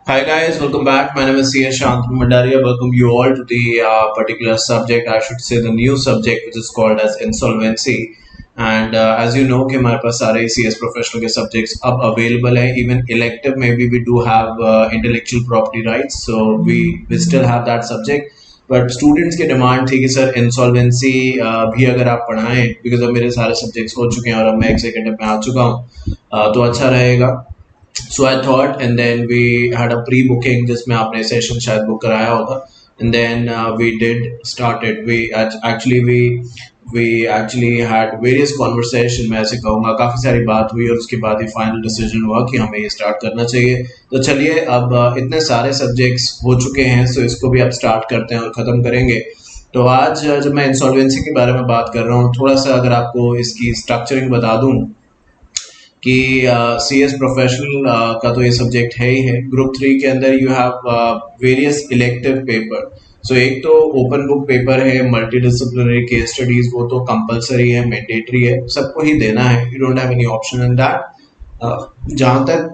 Hi guys, welcome back. My name is CS Shantanu Mandaria. Welcome you all to the particular subject. I should say the new subject, which is called as insolvency. And as you know, कि हमारे पास सारे CS professional के subjects अब available हैं. Even elective, maybe we do have intellectual property rights, so we still have that subject. But students की demand थी कि sir insolvency भी अगर आप पढ़ाएं, बिकॉज अब मेरे सारे सब्जेक्ट्स हो चुके हैं और अब मैं एक सेकेंड में आ चुका हूँ, तो अच्छा रहेगा. So I thought, and then we had a pre-booking जिसमें आपने सेशन शायद बुक कराया होगा, and then we did started. We actually had various conversation. मैं ऐसे कहूँगा काफ़ी सारी बात हुई और उसके बाद ही फाइनल डिसीजन हुआ कि हमें ये स्टार्ट करना चाहिए. तो चलिए, अब इतने सारे सब्जेक्ट्स हो चुके हैं, सो इसको भी अब स्टार्ट करते हैं और ख़त्म करेंगे. तो आज जब मैं इंसॉल्वेंसी के बारे में बात कर रहा हूँ, थोड़ा सा अगर आपको इसकी स्ट्रक्चरिंग बता दूँ कि सी एस प्रोफेशनल का तो ये सब्जेक्ट है ही है. ग्रुप 3 के अंदर you have various elective paper. So एक तो ओपन बुक पेपर है, मल्टी डिसिप्लिनरी केस स्टडीज, वो तो कंपलसरी है, मैंडेटरी है, सबको ही देना है. You don't have any option in that. जहाँ तक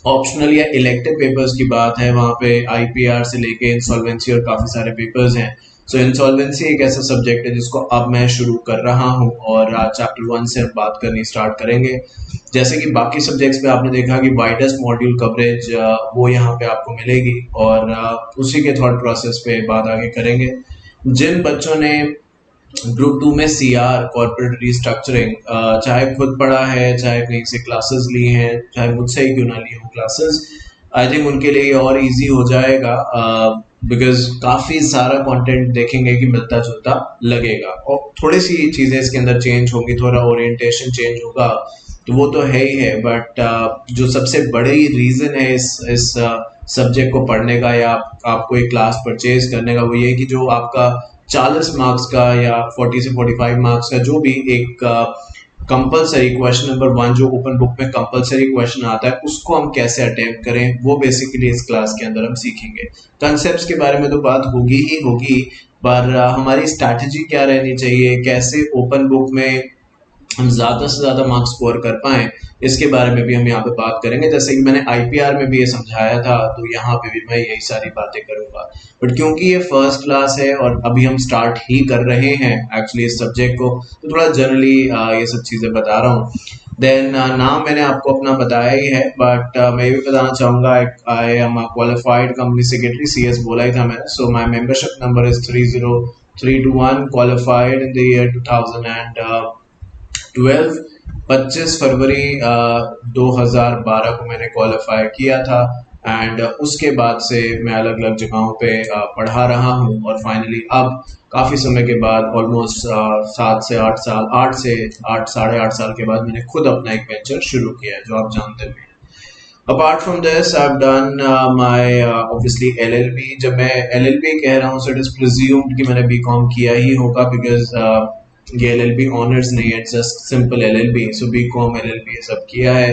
ऑप्शनल या इलेक्टिव पेपर्स की बात है, वहाँ पे आईपीआर से लेके इंसॉल्वेंसी और काफ़ी सारे पेपर्स हैं. सो इंसॉल्वेंसी एक ऐसा सब्जेक्ट है जिसको अब मैं शुरू कर रहा हूँ और चैप्टर 1 से बात करनी स्टार्ट करेंगे. जैसे कि बाकी सब्जेक्ट्स पे आपने देखा कि वाइडेस्ट मॉड्यूल कवरेज वो यहाँ पे आपको मिलेगी और उसी के थॉट प्रोसेस पे बात आगे करेंगे. जिन बच्चों ने ग्रुप 2 में सीआर कॉर्पोरेट रिस्ट्रक्चरिंग चाहे खुद पढ़ा है, चाहे कहीं से क्लासेस ली हैं, चाहे मुझसे ही क्यों ना ली हो क्लासेस, आई थिंक उनके लिए और इजी हो जाएगा, बिकॉज काफ़ी सारा कंटेंट देखेंगे कि मिलता जुलता लगेगा और थोड़ी सी चीज़ें इसके अंदर चेंज होंगी, थोड़ा ओरिएंटेशन चेंज होगा, तो वो तो है ही है. बट जो सबसे बड़ी रीज़न है इस सब्जेक्ट को पढ़ने का या आपको एक क्लास परचेज करने का, वो ये कि जो आपका 40 मार्क्स का या 40 से 45 मार्क्स का जो भी एक कंपलसरी क्वेश्चन नंबर 1 जो ओपन बुक में कंपलसरी क्वेश्चन आता है, उसको हम कैसे अटेम्प्ट करें, वो बेसिकली इस क्लास के अंदर हम सीखेंगे. कंसेप्ट्स के बारे में तो बात होगी ही होगी, पर हमारी स्ट्रैटेजी क्या रहनी चाहिए, कैसे ओपन बुक में हम ज़्यादा से ज़्यादा मार्क्स स्कोर कर पाएँ, इसके बारे में भी हम यहाँ पे बात करेंगे. जैसे कि मैंने आईपीआर में भी ये समझाया था, तो यहाँ पे भी मैं यही सारी बातें करूँगा. बट क्योंकि ये फर्स्ट क्लास है और अभी हम स्टार्ट ही कर रहे हैं एक्चुअली इस सब्जेक्ट को, तो थोड़ा जनरली ये सब चीज़ें बता रहा हूँ. देन नाम मैंने आपको अपना बताया ही है, बट मैं ये भी बताना चाहूँगा, I am qualified company secretary, CS बोला ही था मैंने. So my membership number is 30321, qualified in the year 2012. 25 फरवरी 2012 को मैंने क्वालिफाई किया था एंड उसके बाद से मैं अलग अलग जगहों पे पढ़ा रहा हूँ और फाइनली अब काफ़ी समय के बाद ऑलमोस्ट 7 से 8 साल, 8 से 8 साढ़े 8 साल के बाद मैंने खुद अपना एक वेंचर शुरू किया है, जो आप जानते हैं. Apart from this I have done my obviously LLB. जब मैं LLB कह रहा हूँ, सो इट इज प्रिज्यूम्ड कि मैंने BCom किया ही होगा, बिकॉज ये LLB ऑनर्स नहीं है, जस्ट सिंपल LLB. सो BCom LLB ये सब किया है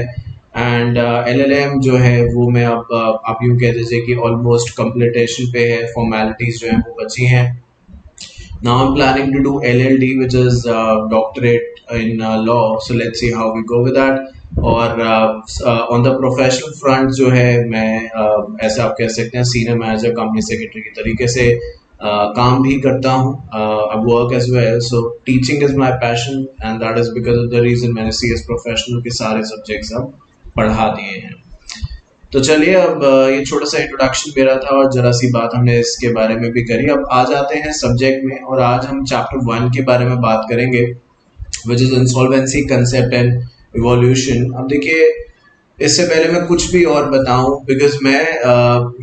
एंड LLM जो है वो मैं अब आप यूँ कह दीजिए कि ऑलमोस्ट कंप्लीटेशन पे है, फॉर्मेलिटीज जो हैं वो बची हैं. Now I'm planning to do LLD, which is doctorate in law. So let's see how we go with that. और on the professional front जो है मैं ऐसे आप कह सकते हैं सीनियर मैनेजर कंपनी सेक्रेटरी की तरीके से काम भी करता हूँ. अब work as well. So teaching is my passion and that is because of the reason मैंने CS प्रोफेशनल के सारे सब्जेक्ट्स अब पढ़ा दिए हैं. तो चलिए, अब ये छोटा सा इंट्रोडक्शन मेरा था और जरा सी बात हमने इसके बारे में भी करी. अब आ जाते हैं सब्जेक्ट में और आज हम चैप्टर 1 के बारे में बात करेंगे, which is insolvency concept and evolution. अब देखिए, इससे पहले मैं कुछ भी और बताऊं, बिकॉज मैं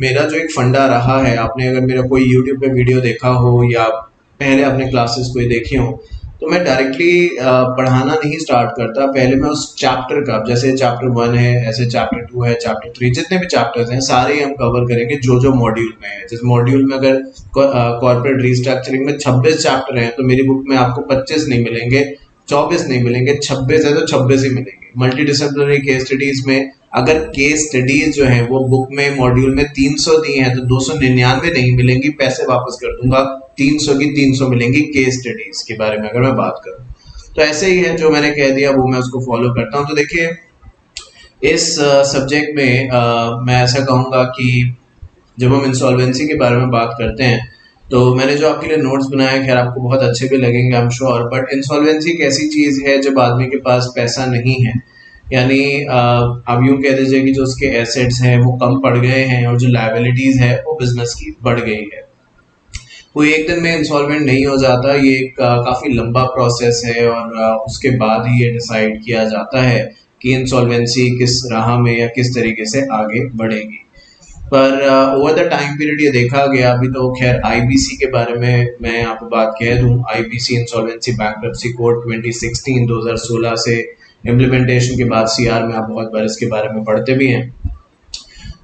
मेरा जो एक फंडा रहा है, आपने अगर मेरा कोई यूट्यूब पे वीडियो देखा हो या पहले अपने क्लासेस कोई देखी हो, तो मैं डायरेक्टली पढ़ाना नहीं स्टार्ट करता. पहले मैं उस चैप्टर का, जैसे चैप्टर 1 है, ऐसे चैप्टर 2 है, चैप्टर 3, जितने भी चैप्टर्स हैं सारे हम कवर करेंगे जो जो मॉड्यूल में है. जिस मॉड्यूल में अगर कॉर्पोरेट रिस्ट्रक्चरिंग में 26 चैप्टर हैं, तो मेरी बुक में आपको 25 नहीं मिलेंगे, 24 नहीं मिलेंगे, 26 है तो 26 ही मिलेंगे. मल्टी डिसिप्लिनरी केस स्टडीज में अगर केस स्टडीज जो है वो बुक में मॉड्यूल में 300 दी हैं, तो 299 नहीं मिलेंगी, पैसे वापस कर दूंगा. 300 की 300 मिलेंगी केस स्टडीज के बारे में अगर मैं बात करूं. तो ऐसे ही है, जो मैंने कह दिया वो मैं उसको फॉलो करता हूं. तो देखिए, इस सब्जेक्ट में मैं ऐसा कहूँगा कि जब हम इंसॉल्वेंसी के बारे में बात करते हैं तो मैंने जो आपके लिए नोट्स बनाए खैर आपको बहुत अच्छे भी लगेंगे I am sure. But insolvency एक ऐसी चीज़ है जब आदमी के पास पैसा नहीं है, यानी आप यूँ कह दीजिए कि जो उसके एसेट्स हैं वो कम पड़ गए हैं और जो लायबिलिटीज़ है वो बिजनेस की बढ़ गई है। कोई एक दिन में इंसॉल्वेंट नहीं हो जाता, ये एक काफ़ी लंबा प्रोसेस है और उसके बाद ही ये डिसाइड किया जाता है कि इंसॉल्वेंसी किस राह में या किस तरीके से आगे बढ़ेगी। पर ओवर द टाइम पीरियड ये देखा गया, अभी तो खैर आईबीसी के बारे में मैं आपको बात कह दूं, आईबीसी इंसॉल्वेंसी बैंक्रप्सी कोड 2016 से इम्प्लीमेंटेशन के बाद सीआर में आप बहुत बार इसके बारे में पढ़ते भी हैं।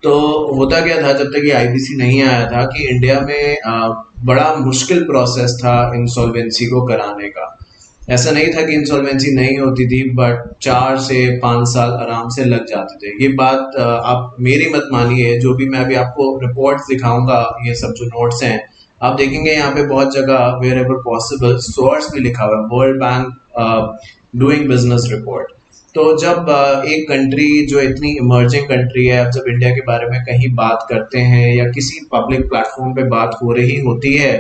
तो होता क्या था जब तक ये आईबीसी नहीं आया था कि इंडिया में बड़ा मुश्किल प्रोसेस था इंसॉल्वेंसी को कराने का। ऐसा नहीं था कि इंसॉल्वेंसी नहीं होती थी, बट 4 से 5 साल आराम से लग जाते थे। ये बात आप मेरी मत मानिए, जो भी मैं अभी आपको रिपोर्ट्स दिखाऊंगा, ये सब जो नोट्स हैं आप देखेंगे यहाँ पे बहुत जगह वेयर एवर पॉसिबल सोर्स भी लिखा हुआ है, world bank doing business report. तो जब एक कंट्री जो इतनी इमर्जिंग कंट्री है, अब जब इंडिया के बारे में कहीं बात करते हैं या किसी पब्लिक प्लेटफॉर्म पे बात हो रही होती है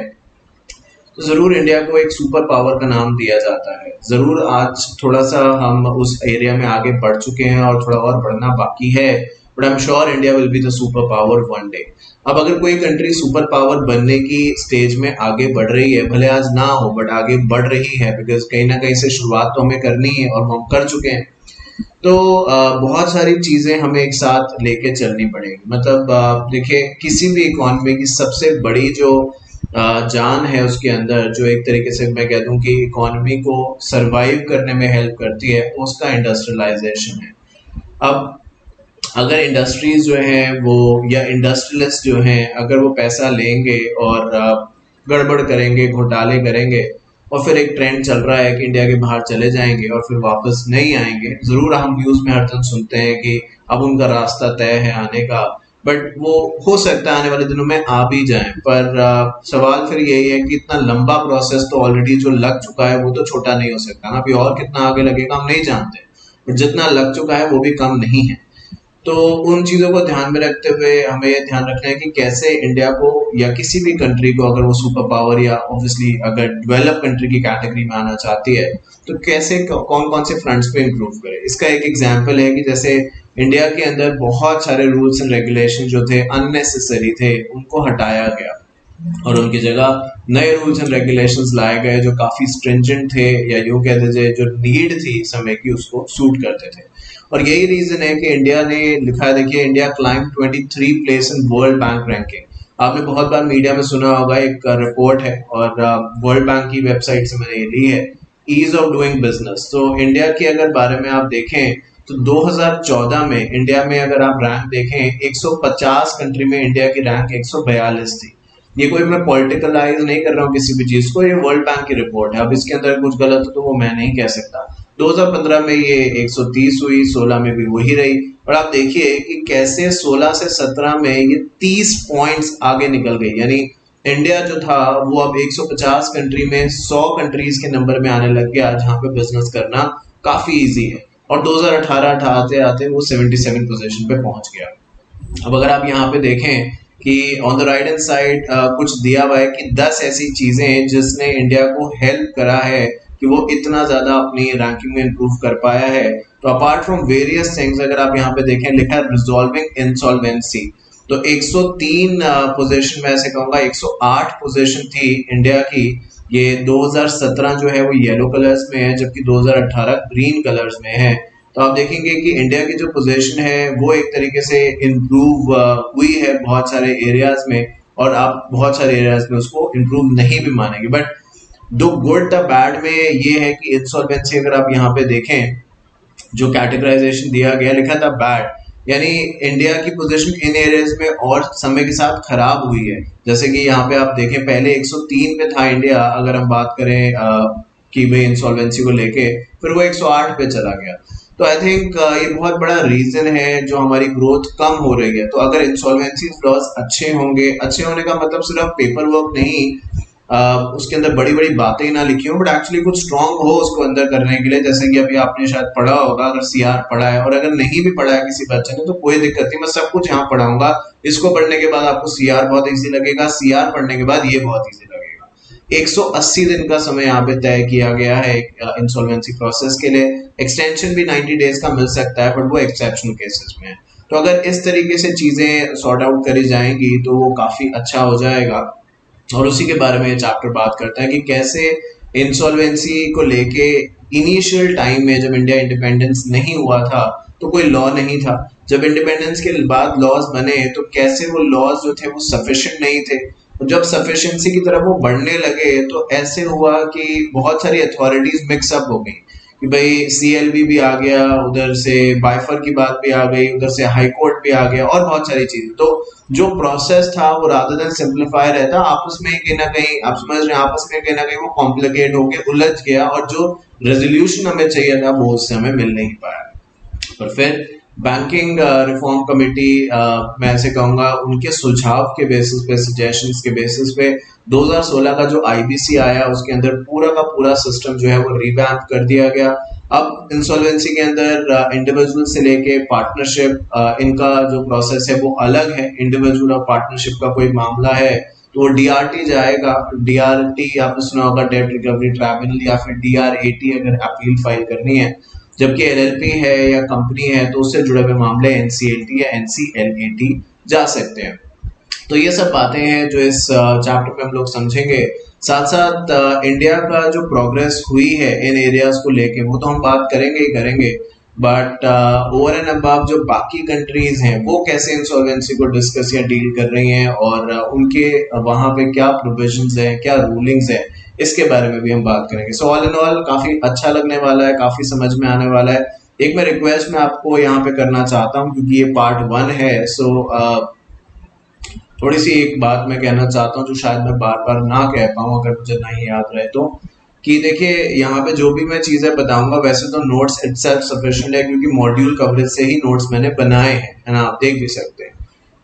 तो जरूर इंडिया को एक सुपर पावर का नाम दिया जाता है। जरूर आज थोड़ा सा हम उस एरिया में आगे बढ़ चुके हैं और थोड़ा और बढ़ना बाकी है, but I am sure India will be the super power one day. अब अगर कोई कंट्री सुपर पावर बनने की स्टेज में आगे बढ़ रही है, भले आज ना हो बट आगे बढ़ रही है, बिकॉज कहीं ना कहीं से शुरुआत तो हमें करनी है और हम कर चुके हैं। तो बहुत सारी चीजें हमें एक साथ लेके चलनी पड़ेगी। मतलब देखिए, किसी भी इकोनॉमी की सबसे बड़ी जो जान है उसके अंदर, जो एक तरीके से मैं कह दूं कि इकोनॉमी को सरवाइव करने में हेल्प करती है, उसका इंडस्ट्रियलाइजेशन है। अब अगर इंडस्ट्रीज जो हैं वो या इंडस्ट्रियलिस्ट जो हैं अगर वो पैसा लेंगे और गड़बड़ करेंगे, घोटाले करेंगे और फिर एक ट्रेंड चल रहा है कि इंडिया के बाहर चले जाएंगे और फिर वापस नहीं आएंगे। जरूर हम न्यूज में हर दिन सुनते हैं कि अब उनका रास्ता तय है आने का, बट वो हो सकता है आने वाले दिनों में आ भी जाएं। पर सवाल फिर यही है कि इतना लंबा प्रोसेस तो ऑलरेडी जो लग चुका है वो तो छोटा नहीं हो सकता ना, अभी और कितना आगे लगेगा हम नहीं जानते, बट जितना लग चुका है वो भी कम नहीं है। तो उन चीज़ों को ध्यान में रखते हुए हमें ये ध्यान रखना है कि कैसे इंडिया को या किसी भी कंट्री को, अगर वो सुपर पावर या ऑब्वियसली अगर डेवलप कंट्री की कैटेगरी में आना चाहती है, तो कैसे कौन कौन से फ्रंट्स पे इम्प्रूव करे। इसका एक एग्जाम्पल है कि जैसे इंडिया के अंदर बहुत सारे रूल्स एंड रेगुलेशन जो थे अननेसेसरी थे, उनको हटाया गया और उनकी जगह नए रूल्स एंड रेगुलेशंस लाए गए जो काफ़ी स्ट्रिंजेंट थे, या यूँ कह दीजिए जो नीड थी समय की उसको सूट करते थे। और यही रीजन है कि इंडिया ने लिखा है, देखिए, India climb 23 place in world bank ranking. आपने बहुत बार मीडिया में सुना होगा, एक रिपोर्ट है और वर्ल्ड बैंक की वेबसाइट से मैंने ये ली है, ईज ऑफ डूइंग बिजनेस। तो इंडिया के अगर बारे में आप देखें तो 2014 में इंडिया में अगर आप रैंक देखें, 150 कंट्री में इंडिया की रैंक 142 थी। ये कोई मैं पॉलिटिकलाइज नहीं कर रहा हूँ किसी भी चीज को, ये वर्ल्ड बैंक की रिपोर्ट है। अब इसके अंदर कुछ गलत हो तो वो मैं नहीं कह सकता। 2015 में ये 130 हुई, 16 में भी वही रही, और आप देखिए कि कैसे 16 से 17 में ये 30 पॉइंट्स आगे निकल गई। यानी इंडिया जो था वो अब 150 कंट्री में 100 कंट्रीज के नंबर में आने लग गया, जहाँ पे बिजनेस करना काफी इजी है। और 2018 आते आते वो 77 पोजीशन पे पहुंच गया। अब अगर आप यहाँ पे देखें कि on the right hand side कुछ दिया हुआ है कि 10 ऐसी चीजें जिसने इंडिया को हेल्प करा है कि वो इतना ज्यादा अपनी रैंकिंग में इंप्रूव कर पाया है। तो अपार्ट फ्रॉम वेरियस थिंग्स, अगर आप यहाँ पे देखें, लिखा है रिजॉल्विंग इंसॉल्वेंसी। तो 103 पोजीशन में ऐसे कहूंगा 108 पोजीशन थी इंडिया की। ये 2017 जो है वो येलो कलर्स में है, जबकि 2018 ग्रीन कलर्स में है। तो आप देखेंगे कि इंडिया की जो पोजीशन है वो एक तरीके से इम्प्रूव हुई है बहुत सारे एरियाज में, और आप बहुत सारे एरियाज में उसको इम्प्रूव नहीं भी मानेंगे। But the good the bad में ये है कि इंसॉल्वेंसी अगर आप यहाँ पे देखें, जो कैटेगराइजेशन दिया गया, लिखा था बैड, यानी इंडिया की पोजीशन इन एरियाज में और समय के साथ खराब हुई है। जैसे कि यहाँ पे आप देखें, पहले 103 पे था इंडिया, अगर हम बात करें कि भाई इंसॉल्वेंसी को लेके, फिर वो 108 पे चला गया। तो आई थिंक ये बहुत बड़ा रीजन है जो हमारी ग्रोथ कम हो रही है। तो अगर इंसॉल्वेंसी लॉज अच्छे होंगे, अच्छे होने का मतलब सिर्फ पेपर वर्क नहीं, उसके अंदर बड़ी बड़ी बातें ना लिखी हो, बट एक्चुअली कुछ स्ट्रांग हो उसको अंदर करने के लिए। जैसे कि अभी आपने शायद पढ़ा होगा, अगर सीआर पढ़ा है, और अगर नहीं भी पढ़ा है किसी बच्चे ने तो कोई दिक्कत नहीं, मैं सब कुछ यहाँ पढ़ाऊंगा। इसको पढ़ने के बाद आपको सीआर बहुत इजी लगेगा, सीआर पढ़ने के बाद ये बहुत इजी लगेगा। 180 दिन का समय यहाँ पे तय किया गया है इंसॉल्वेंसी प्रोसेस के लिए। एक्सटेंशन भी 90 डेज का मिल सकता है, बट वो एक्सेप्शनल केसेस में है। तो अगर इस तरीके से चीजें सॉर्ट आउट करी जाएंगी तो वो काफी अच्छा हो जाएगा। और उसी के बारे में ये चैप्टर बात करता है कि कैसे इंसॉल्वेंसी को लेके इनिशियल टाइम में, जब इंडिया इंडिपेंडेंस नहीं हुआ था तो कोई लॉ नहीं था। जब इंडिपेंडेंस के बाद लॉज बने तो कैसे वो लॉज जो थे वो सफिशिएंट नहीं थे। जब सफिशिएंसी की तरफ वो बढ़ने लगे तो ऐसे हुआ कि बहुत सारी अथॉरिटीज मिक्सअप हो गई कि भाई सीएलबी भी आ गया, उधर से बाइफर की बात भी आ गई, उधर से हाई कोर्ट भी आ गया और बहुत सारी चीजें। तो जो प्रोसेस था वो रादर देन सिंप्लीफाई रहता, आपस में कहीं ना कहीं, आप समझ रहे हैं, आपस में कहीं ना कहीं वो कॉम्प्लिकेट हो गया, उलझ गया, और जो रेजोल्यूशन हमें चाहिए था वो उससे हमें मिल नहीं पाया। और फिर बैंकिंग रिफॉर्म कमेटी, मैं ऐसे कहूंगा, उनके सुझाव के बेसिस पे, सजेशंस के बेसिस पे 2016 का जो आईबीसी आया उसके अंदर पूरा का पूरा सिस्टम जो है वो रिवैम्प कर दिया गया। अब इंसॉल्वेंसी के अंदर इंडिविजुअल से लेके पार्टनरशिप, इनका जो प्रोसेस है वो अलग है। इंडिविजुअल और पार्टनरशिप का कोई मामला है तो वो डीआरटी जाएगा। डीआरटी आपने सुना होगा, डेट रिकवरी ट्राइब्यूनल, या फिर डीआरएटी अगर अपील फाइल करनी है। जबकि एलएलपी है या कंपनी है तो उससे जुड़े हुए मामले एनसीएलटी या एनसीएलएटी जा सकते हैं। तो ये सब बातें हैं जो इस चैप्टर में हम लोग समझेंगे। साथ साथ इंडिया का जो प्रोग्रेस हुई है इन एरियाज को लेके वो तो हम बात करेंगे ही करेंगे, बट ओवर एंड अबव जो बाकी कंट्रीज हैं वो कैसे इंसॉल्वेंसी को डिस्कस या डील कर रही हैं, और उनके वहां पे क्या प्रोविजंस हैं, क्या रूलिंग्स हैं, इसके बारे में भी हम बात करेंगे। सो ऑल इन ऑल काफी अच्छा लगने वाला है, काफी समझ में आने वाला है। एक मैं रिक्वेस्ट मैं आपको यहाँ पे करना चाहता हूँ, क्योंकि ये पार्ट 1 है, सो थोड़ी सी एक बात मैं कहना चाहता हूँ जो शायद मैं बार बार ना कह पाऊँ अगर मुझे नहीं याद रहे तो, कि देखिए यहाँ पे जो भी मैं चीजें बताऊंगा वैसे तो नोट्स इटसेल्फ सफिशिएंट है, क्योंकि मॉड्यूल कवरेज से ही नोट्स मैंने बनाए हैं, है ना, आप देख भी सकते हैं।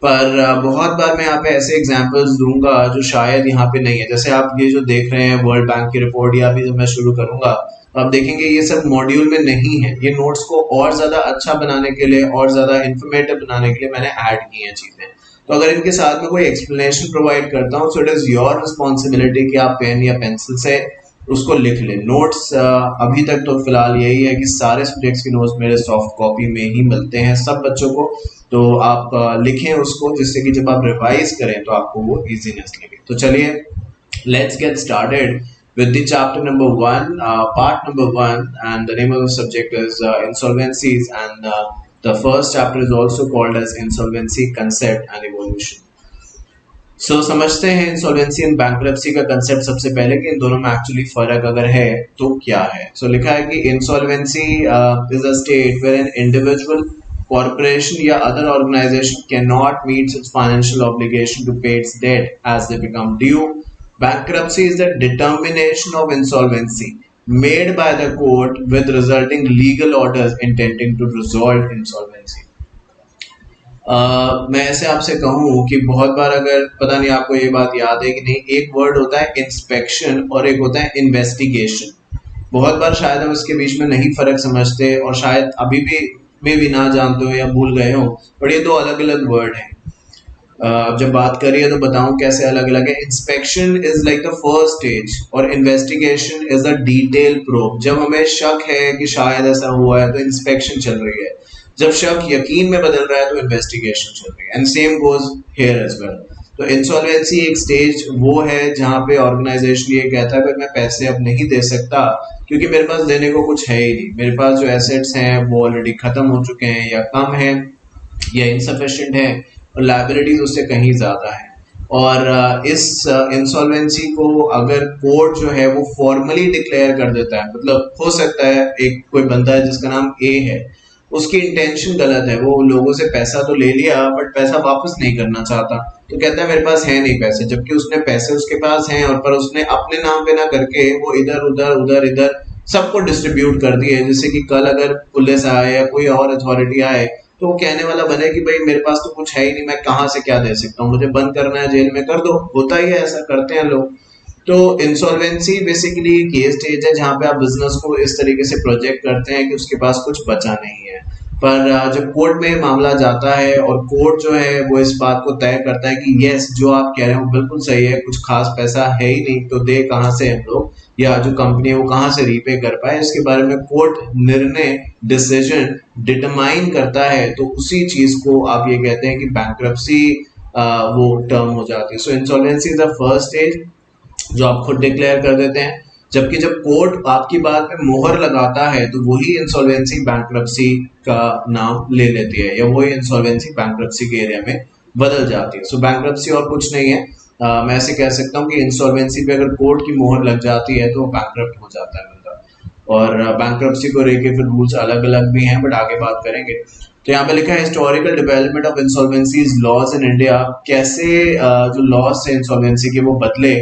पर बहुत बार मैं यहाँ पे ऐसे एग्जांपल्स दूंगा जो शायद यहाँ पे नहीं है। जैसे आप ये जो देख रहे हैं वर्ल्ड बैंक की रिपोर्ट, या अभी जब मैं शुरू करूंगा तो आप देखेंगे ये सब मॉड्यूल में नहीं है। ये नोट्स को और ज्यादा अच्छा बनाने के लिए, और ज्यादा इंफॉर्मेटिव बनाने के लिए मैंने ऐड की हैं चीजें। तो अगर इनके साथ में कोई एक्सप्लेनेशन प्रोवाइड करता हूँ, so it is your responsibility कि आप पेन या पेंसिल से उसको लिख लें। नोट्स अभी तक तो फिलहाल यही है कि सारे सब्जेक्ट्स की नोट्स मेरे सॉफ्ट कॉपी में ही मिलते हैं सब बच्चों को। तो आप लिखें उसको, जिससे कि जब आप रिवाइज करें तो आपको वो इजीनेस लगे। तो चलिए, let's get started with the chapter number 1, part number 1, and the name of the subject is insolvencies, and the first chapter is also called as insolvency concept and evolution. So समझते हैं insolvency and bankruptcy का concept सबसे पहले कि इन दोनों में actually फर्क अगर है तो क्या है। सो लिखा है कि insolvency is a state where an individual, corporation या other organization cannot meet its financial obligation to pay its debt as they become due. Bankruptcy is the determination of insolvency made by the court with resulting legal orders intending to resolve insolvency. मैं ऐसे आपसे कहूँ कि बहुत बार, अगर पता नहीं आपको ये बात याद है कि नहीं, एक वर्ड होता है इंस्पेक्शन और एक होता है इन्वेस्टिगेशन। बहुत बार शायद हम इसके बीच में नहीं फर्क समझते, और शायद अभी भी ना जानते हो या भूल गए हो, पर ये दो अलग अलग वर्ड हैं। जब बात करिए तो बताऊं कैसे अलग अलग है। Inspection is like the first stage और investigation is the detail proof. जब हमें शक है कि शायद ऐसा हुआ है तो इंस्पेक्शन चल रही है, जब शक यकीन में बदल रहा है तो इन्वेस्टिगेशन चल रही है, and same goes here as well. तो इंसॉल्वेंसी एक स्टेज वो है जहां पे ऑर्गेनाइजेशन ये कहता है कि मैं पैसे अब नहीं दे सकता क्योंकि मेरे पास देने को कुछ है ही नहीं, मेरे पास जो एसेट्स हैं वो ऑलरेडी खत्म हो चुके हैं या कम है या इनसफिशिएंट है, और लायबिलिटीज उससे कहीं ज्यादा है। और इस इंसॉल्वेंसी को अगर कोर्ट जो है वो फॉर्मली डिक्लेयर कर देता है, मतलब हो सकता है एक कोई बंदा है जिसका नाम ए है, उसकी इंटेंशन गलत है, वो लोगों से पैसा तो ले लिया बट पैसा वापस नहीं करना चाहता, तो कहता है मेरे पास है नहीं पैसे, जबकि उसने पैसे उसके पास हैं, और पर उसने अपने नाम पे ना करके वो इधर उधर उधर इधर सबको डिस्ट्रीब्यूट कर दिए, जिससे कि कल अगर पुलिस आए या कोई और अथॉरिटी आए तो वो कहने वाला बने कि भाई मेरे पास तो कुछ है ही नहीं, मैं कहाँ से क्या दे सकता हूँ, मुझे बंद करना है जेल में कर दो। होता ही है, ऐसा करते हैं लोग। तो इंसॉल्वेंसी बेसिकली ये स्टेज है जहाँ पे आप बिजनेस को इस तरीके से प्रोजेक्ट करते हैं कि उसके पास कुछ बचा नहीं है, पर जब कोर्ट में मामला जाता है और कोर्ट जो है वो इस बात को तय करता है कि यस जो आप कह रहे हो बिल्कुल सही है, कुछ खास पैसा है ही नहीं तो दे कहाँ से हम लोग, या जो कंपनी है वो कहाँ से रीपे कर पाए, इसके बारे में कोर्ट निर्णय डिसीजन डिटरमाइन करता है, तो उसी चीज को आप ये कहते हैं कि बैंक्रप्सी वो टर्म हो जाती है। So insolvency is the first stage जो आप खुद डिक्लेयर कर देते हैं, जबकि जब कोर्ट आपकी बात पे मोहर लगाता है तो वही इंसॉल्वेंसी बैंक्रप्सी का नाम ले लेती है, या वही इंसॉल्वेंसी बैंक्रप्सी के एरिया में बदल जाती है। सो बैंक्रप्सी और कुछ नहीं है, मैं ऐसे कह सकता हूँ कि इंसॉल्वेंसी पे अगर कोर्ट की मोहर लग जाती है तो वो बैंक्रप्ट हो जाता है बंदा। और बैंक्रप्सी को लेके फिर रूल्स अलग अलग भी हैं, बट आगे बात करेंगे। तो यहाँ पे लिखा है historical development of insolvencies laws in India, कैसे जो लॉज है इंसॉल्वेंसी के वो बदले।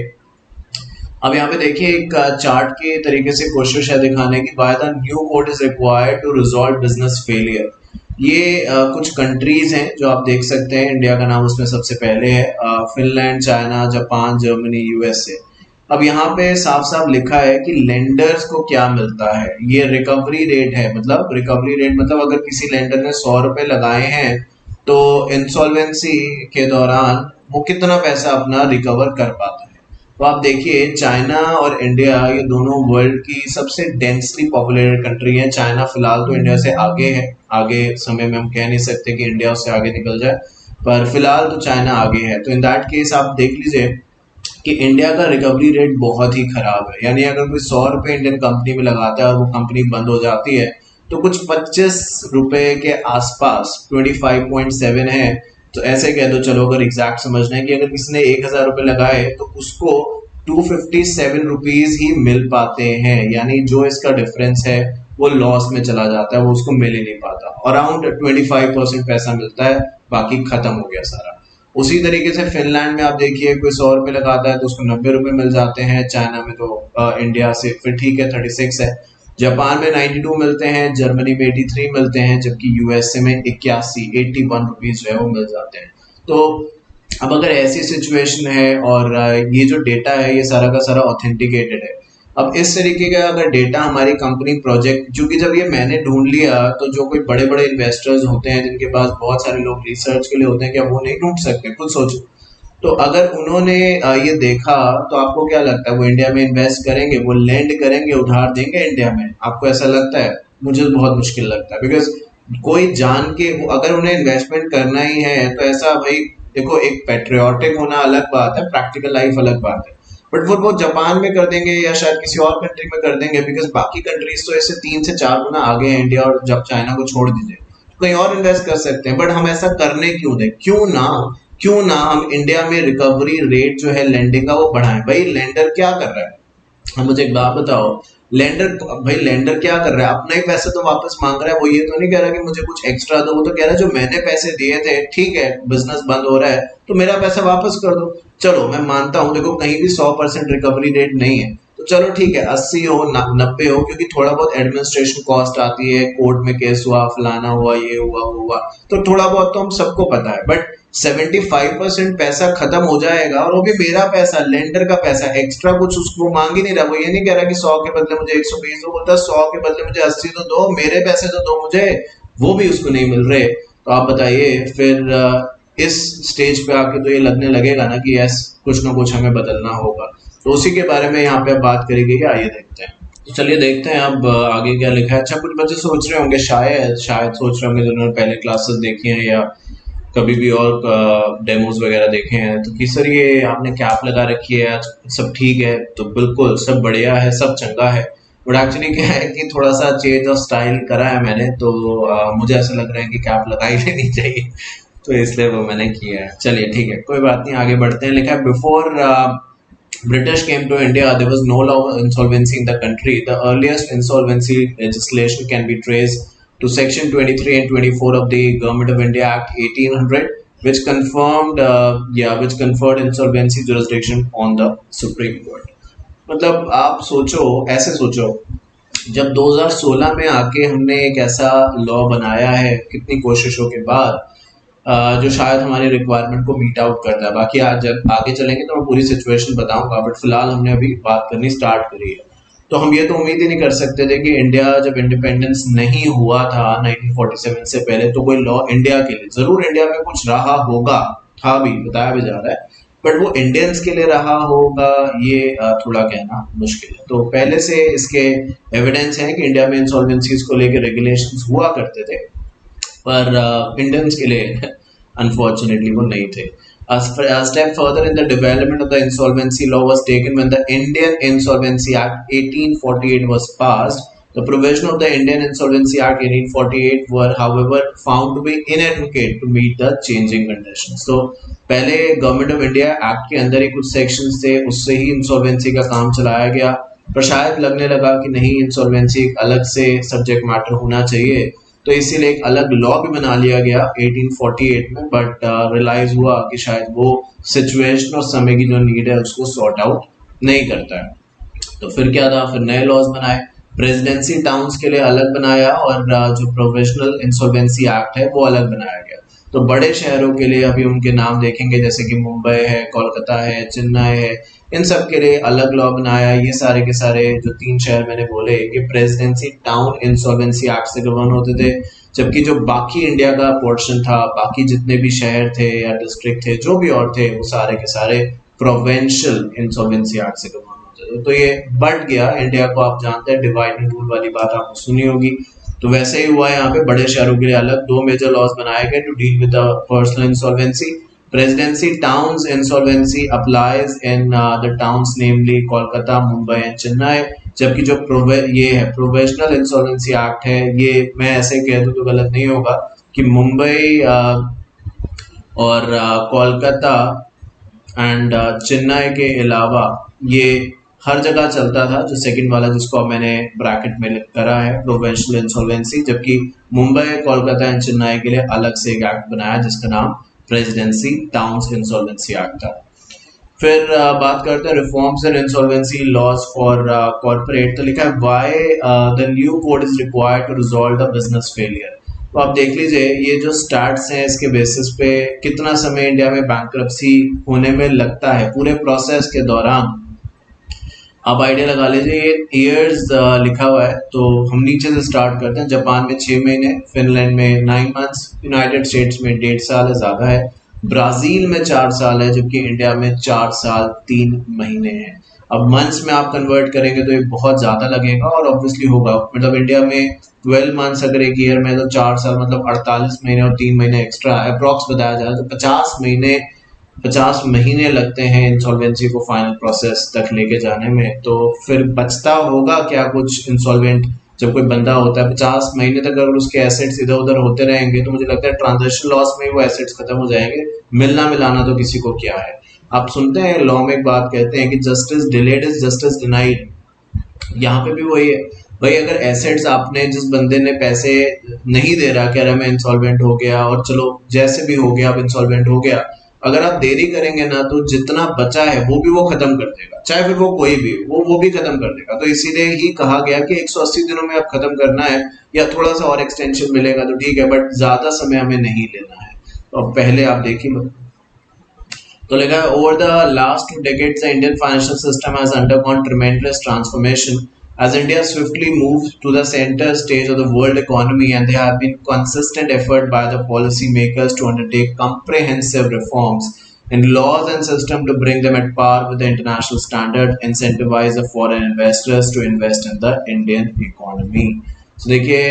अब यहाँ पे देखिए एक चार्ट के तरीके से कोशिश है दिखाने की, by the new code is required to resolve business failure. ये कुछ कंट्रीज हैं जो आप देख सकते हैं, इंडिया का नाम उसमें सबसे पहले है, Finland, China, Japan, Germany, USA. अब यहाँ पे साफ साफ लिखा है कि लेंडर्स को क्या मिलता है, ये रिकवरी रेट है, मतलब रिकवरी रेट मतलब अगर किसी लेंडर ने 100 रुपए लगाए हैं तो इंसॉल्वेंसी के दौरान वो कितना पैसा अपना रिकवर कर पाता है। तो आप देखिए चाइना और इंडिया ये दोनों वर्ल्ड की सबसे डेंसली पॉपुलेटेड कंट्री है। चाइना फिलहाल तो इंडिया से आगे है, आगे समय में हम कह नहीं सकते कि इंडिया उससे आगे निकल जाए, पर फिलहाल तो चाइना आगे है। तो इन दैट केस आप देख लीजिए कि इंडिया का रिकवरी रेट बहुत ही खराब है, यानी अगर कोई 100 रुपए इंडियन कंपनी में लगाता है और वो कंपनी बंद हो जाती है तो कुछ 25 रुपए के आसपास 25.7 है। तो ऐसे कह दो, चलो अगर एग्जैक्ट समझना है कि अगर किसी ने 1000 रुपए लगाए तो उसको 257 रुपीज ही मिल पाते हैं, यानी जो इसका डिफरेंस है वो लॉस में चला जाता है, वो उसको मिल ही नहीं पाता। अराउंड 25% पैसा मिलता है, बाकी खत्म हो गया सारा। उसी तरीके से फिनलैंड में आप देखिए कोई 100 रुपए लगाता है तो उसको 90 रुपए मिल जाते हैं। चाइना में तो इंडिया से फिर ठीक है 36 है। जापान में 92 मिलते हैं, जर्मनी में 83 मिलते हैं, जबकि यूएसए में 81 रुपीज जो है वो मिल जाते हैं। तो अब अगर ऐसी सिचुएशन है और ये जो डेटा है ये सारा का सारा ऑथेंटिकेटेड है, अब इस तरीके का अगर डेटा हमारी कंपनी प्रोजेक्ट, क्योंकि जब ये मैंने ढूंढ लिया तो जो कोई बड़े बड़े इन्वेस्टर्स होते हैं जिनके पास बहुत सारे लोग रिसर्च के लिए होते हैं, क्या वो नहीं ढूंढ सकते? खुद सोचो। तो अगर उन्होंने ये देखा तो आपको क्या लगता है वो इंडिया में इन्वेस्ट करेंगे, वो लैंड करेंगे, उधार देंगे इंडिया में? आपको ऐसा लगता है? मुझे बहुत मुश्किल लगता है, बिकॉज कोई जान के अगर उन्हें इन्वेस्टमेंट करना ही है तो ऐसा भाई देखो, एक पेट्रियोटिक होना अलग बात है, प्रैक्टिकल लाइफ अलग बात है, बट वो जापान में कर देंगे या शायद किसी और कंट्री में कर देंगे, बिकॉज बाकी कंट्रीज तो ऐसे 3 से 4 गुना आगे हैं इंडिया, और जब चाइना को छोड़ दीजिए तो कहीं और इन्वेस्ट कर सकते हैं। बट हम ऐसा करने क्यों दें? क्यों ना हम इंडिया में रिकवरी रेट जो है लेंडिंग का वो बढ़ाएं। भाई लेंडर क्या कर रहा है? हम मुझे एक बात बताओ, लेंडर क्या कर रहा है? अपना ही पैसा तो वापस मांग रहा है, वो ये तो नहीं कह रहा कि मुझे कुछ एक्स्ट्रा दो, वो तो कह रहा है जो मैंने पैसे दिए थे, ठीक है बिजनेस बंद हो रहा है तो मेरा पैसा वापस कर दो। चलो मैं मानता हूँ, देखो कहीं भी 100% रिकवरी रेट नहीं है, तो चलो ठीक है 80 हो 90 हो, क्योंकि थोड़ा बहुत एडमिनिस्ट्रेशन कॉस्ट आती है, कोर्ट में केस हुआ, फलाना हुआ, ये हुआ, तो थोड़ा बहुत तो हम सबको पता है। बट 75% पैसा खत्म हो जाएगा, और वो भी मेरा पैसा, लेंडर का पैसा, एक्स्ट्रा कुछ उसको मांग ही नहीं रहा। वो ये नहीं कह रहा कि 100 के बदले मुझे 120 दो, बोलता 100 के बदले मुझे 80 तो दो, मेरे पैसे तो दो मुझे, वो भी उसको नहीं मिल रहे। तो आप बताइए फिर इस स्टेज पे आके तो ये लगने लगेगा ना कि यस कुछ ना कुछ हमें बदलना होगा। तो उसी के बारे में यहाँ पे बात करी गई है, आइए देखते हैं। तो चलिए देखते हैं अब आगे क्या लिखा है। अच्छा, कुछ बच्चे सोच रहे होंगे, शायद सोच रहे होंगे जिन्होंने पहले क्लासेस देखी हैं या कभी भी और डेमोज वगैरह देखे हैं, तो कि सर ये आपने कैप लगा रखी है, सब ठीक है? तो बिल्कुल सब बढ़िया है, सब चंगा है। बट एक्चुअली क्या है कि थोड़ा सा चेंज ऑफ स्टाइल करा है मैंने, तो मुझे ऐसा लग रहा है कि कैप लगा ही लेनी चाहिए, तो इसलिए वो मैंने किया है। चलिए ठीक है, कोई बात नहीं, आगे बढ़ते हैं। लिखा है before British came to India, there was no law of insolvency in the country. The earliest insolvency legislation can be traced to Section 23 and 24 of the Government of India Act 1800, which which conferred insolvency jurisdiction on the Supreme Court. मतलब आप सोचो, ऐसे सोचो, जब 2016 में आके हमने एक ऐसा लॉ बनाया है कितनी कोशिशों के बाद, जो शायद हमारी रिक्वायरमेंट को मीट आउट करता है। बाकी आज जब आगे चलेंगे तो मैं पूरी सिचुएशन बताऊंगा, बट फिलहाल हमने अभी बात करनी स्टार्ट करी है। तो हम ये तो उम्मीद ही नहीं कर सकते थे कि इंडिया जब इंडिपेंडेंस नहीं हुआ था 1947 से पहले तो कोई लॉ इंडिया के लिए, जरूर इंडिया में कुछ रहा होगा, था भी, बताया भी जा रहा है, बट वो इंडियंस के लिए रहा होगा ये थोड़ा कहना मुश्किल है। तो पहले से इसके एविडेंस है कि इंडिया में इंसॉल्वेंसीज को लेकर रेगुलेशंस हुआ करते थे, पर इंडियंस के लिए अनफॉर्चुनेटली वो नहीं थे। A step further in the development of the insolvency law was taken when the Indian Insolvency Act 1848 was passed. The provision of the Indian Insolvency Act 1848 were, however, found to be inadequate to meet the changing conditions. तो पहले government of India act के अंदर ही कुछ sections थे, उससे ही insolvency का काम चलाया गया, पर शायद लगने लगा कि नहीं, इंसॉल्वेंसी एक अलग से सब्जेक्ट मैटर होना चाहिए, तो इसीलिए एक अलग लॉ भी बना लिया गया 1848 में, बट रियलाइज हुआ कि शायद वो सिचुएशन और समय की जो नीड है उसको सॉर्ट आउट नहीं करता है। तो फिर क्या था, फिर नए लॉज बनाए, प्रेसिडेंसी टाउन्स के लिए अलग बनाया और जो प्रोविजनल इंसॉल्वेंसी एक्ट है वो अलग बनाया गया। तो बड़े शहरों के लिए अभी उनके नाम देखेंगे, जैसे कि मुंबई है, कोलकाता है, चेन्नई है, इन सब के लिए अलग लॉ बनाया। ये सारे के सारे जो 3 शहर मैंने बोले, ये प्रेसिडेंसी टाउन इंसॉल्वेंसी एक्ट से गवर्न होते थे, जबकि जो बाकी इंडिया का पोर्शन था, बाकी जितने भी शहर थे या डिस्ट्रिक्ट थे, जो भी और थे, वो सारे के सारे प्रोविंशियल इंसॉल्वेंसी एक्ट से गवर्न होते थे। तो ये बढ़ गया इंडिया को, आप जानते हैं डिवाइड एंड रूल वाली बात आपने सुनी होगी। तो वैसे ही हुआ यहाँ पे, बड़े शहरों के लिए अलग 2 मेजर लॉज बनाए गए to deal with the personal insolvency. Presidency towns insolvency applies in the towns namely Kolkata, Mumbai and Chennai, जबकि जो ये है प्रोविजनल इंसॉल्वेंसी एक्ट है, ये मैं ऐसे कह दूं तो गलत नहीं होगा कि मुंबई और कोलकाता एंड चेन्नई के अलावा ये हर जगह चलता था, जो सेकंड वाला जिसको मैंने ब्रैकेट में करा है प्रोविंशियल इंसॉल्वेंसी, जबकि मुंबई, कोलकाता एंड चेन्नई के लिए अलग से एक एक्ट बनाया जिसका नाम प्रेसिडेंसी टाउन्स इंसॉल्वेंसी एक्ट था। फिर बात करते हैं reforms and insolvency laws for corporate. तो लिखा है why the new code is required to resolve the business failure. तो आप देख लीजिए, ये जो स्टार्ट्स हैं इसके बेसिस पे कितना समय इंडिया में बैंकरप्सी होने में लगता है पूरे प्रोसेस के दौरान। आप आइडिया लगा लीजिए, ये ईयर्स लिखा हुआ है, तो हम नीचे से स्टार्ट करते हैं। जापान में 6 महीने, फिनलैंड में 9 मंथ्स, यूनाइटेड स्टेट्स में 1.5 साल है, ज़्यादा है। ब्राज़ील में 4 साल है, जबकि इंडिया में 4 साल 3 महीने हैं। अब मंथ्स में आप कन्वर्ट करेंगे तो ये बहुत ज़्यादा लगेगा और ऑब्वियसली होगा, मतलब इंडिया में 12 मंथ्स अगर एक ईयर में, तो 4 साल मतलब 48 महीने और 3 महीने एक्स्ट्रा अप्रॉक्स बताया जाए तो 50 महीने लगते हैं इंसॉल्वेंसी को फाइनल प्रोसेस तक लेके जाने में। तो फिर बचता होगा क्या कुछ इंसॉल्वेंट जब कोई बंदा होता है 50 महीने तक, अगर उसके एसेट्स इधर उधर होते रहेंगे तो मुझे लगता है ट्रांजेक्शन लॉस में वो एसेट्स खत्म हो जाएंगे, मिलना मिलाना तो किसी को क्या है। आप सुनते हैं लॉ में एक बात कहते हैं कि justice delayed is justice denied, यहाँ पे भी वही है भाई। अगर एसेट्स आपने, जिस बंदे ने पैसे नहीं दे रहा, कह रहा मैं इंसॉल्वेंट हो गया, और चलो जैसे भी हो गया अब इंसॉल्वेंट हो गया, अगर आप देरी करेंगे ना तो जितना बचा है वो भी वो खत्म कर देगा, चाहे फिर वो कोई भी वो भी खत्म कर देगा। तो इसीलिए ही कहा गया कि 180 दिनों में आप खत्म करना है, या थोड़ा सा और एक्सटेंशन मिलेगा तो ठीक है, बट ज्यादा समय हमें नहीं लेना है। तो अब पहले आप देखिए, तो लिखा है over the last 2 decades the Indian financial system has undergone tremendous transformation as India swiftly moved to the center stage of the world economy, and there have been consistent effort by the policy makers to undertake comprehensive reforms in laws and system to bring them at par with the international standard, incentivize the foreign investors to invest in the Indian economy. So देखिए,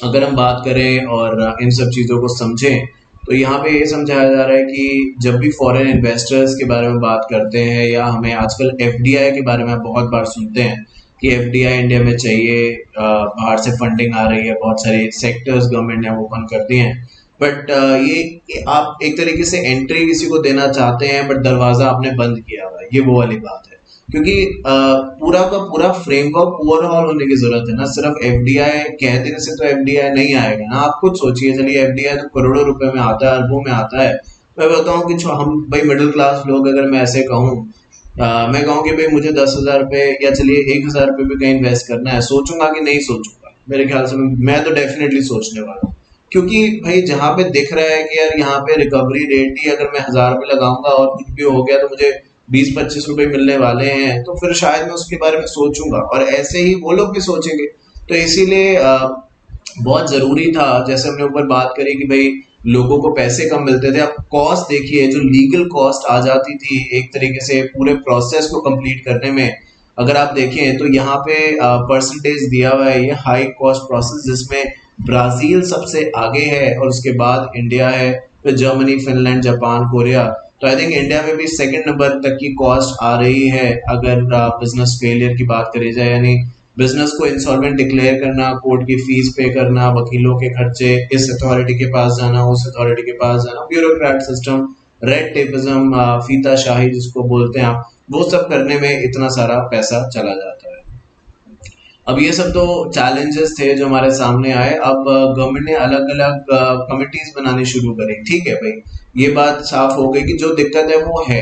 अगर हम बात करें और इन सब चीज़ों को समझें तो यहाँ पे ये समझाया जा रहा है कि जब भी फॉरेन इन्वेस्टर्स के बारे में बात करते हैं, या हमें आजकल एफडीआई के बारे में बहुत बार सुनते हैं कि एफडीआई इंडिया में चाहिए, बाहर से फंडिंग आ रही है, बहुत सारे सेक्टर्स गवर्नमेंट ने ओपन कर दिए हैं, बट ये आप एक तरीके से एंट्री किसी को देना चाहते हैं, बट दरवाज़ा आपने बंद किया हुआ है, ये वो वाली बात है। क्योंकि पूरा का पूरा फ्रेमवर्क ओवरऑल होने की जरूरत है ना, सिर्फ एफडीआई कह देने से तो एफडीआई नहीं आएगा ना। आप खुद सोचिए, चलिए एफडीआई तो करोड़ों रुपए में आता है, अरबों में आता है। मैं बताऊं कि हम भाई मिडिल क्लास लोग, अगर मैं ऐसे कहूँ, मैं कहूँ कि भाई मुझे 10,000 रुपये या चलिए 1,000 रुपये भी कहीं इन्वेस्ट करना है, सोचूंगा कि नहीं सोचूंगा? मेरे ख्याल से मैं तो डेफिनेटली सोचने वाला हूँ। क्योंकि भाई जहां पे दिख रहा है कि यार यहाँ पे रिकवरी रेट ही अगर मैं 1000 रुपये लगाऊंगा और कुछ भी हो गया तो मुझे 20-25 रुपए मिलने वाले हैं, तो फिर शायद मैं उसके बारे में सोचूंगा, और ऐसे ही वो लोग भी सोचेंगे। तो इसीलिए बहुत जरूरी था, जैसे हमने ऊपर बात करी कि भाई लोगों को पैसे कम मिलते थे, अब कॉस्ट देखिए, जो लीगल कॉस्ट आ जाती थी एक तरीके से पूरे प्रोसेस को कंप्लीट करने में, अगर आप देखें तो यहाँ पे परसेंटेज दिया हुआ है, ये हाई कॉस्ट प्रोसेस, जिसमें ब्राजील सबसे आगे है और उसके बाद इंडिया है, फिर जर्मनी, फिनलैंड, जापान, कोरिया। तो आई थिंक इंडिया में भी सेकंड नंबर तक की कॉस्ट आ रही है अगर बिजनेस फेलियर की बात करी जाए, यानी बिजनेस को इंसॉल्वेंट डिक्लेयर करना, कोर्ट की फीस पे करना, वकीलों के खर्चे, इस अथॉरिटी के पास जाना, उस अथॉरिटी के पास जाना, ब्यूरोक्रेट सिस्टम, रेड टेपिज्म, फीता शाही जिसको बोलते हैं आप, वो सब करने में इतना सारा पैसा चला जाता है। अब ये सब तो चैलेंजेस थे जो हमारे सामने आए। अब गवर्नमेंट ने अलग अलग कमिटीज बनानी शुरू करी, ठीक है भाई, ये बात साफ हो गई कि जो दिक्कत है वो है,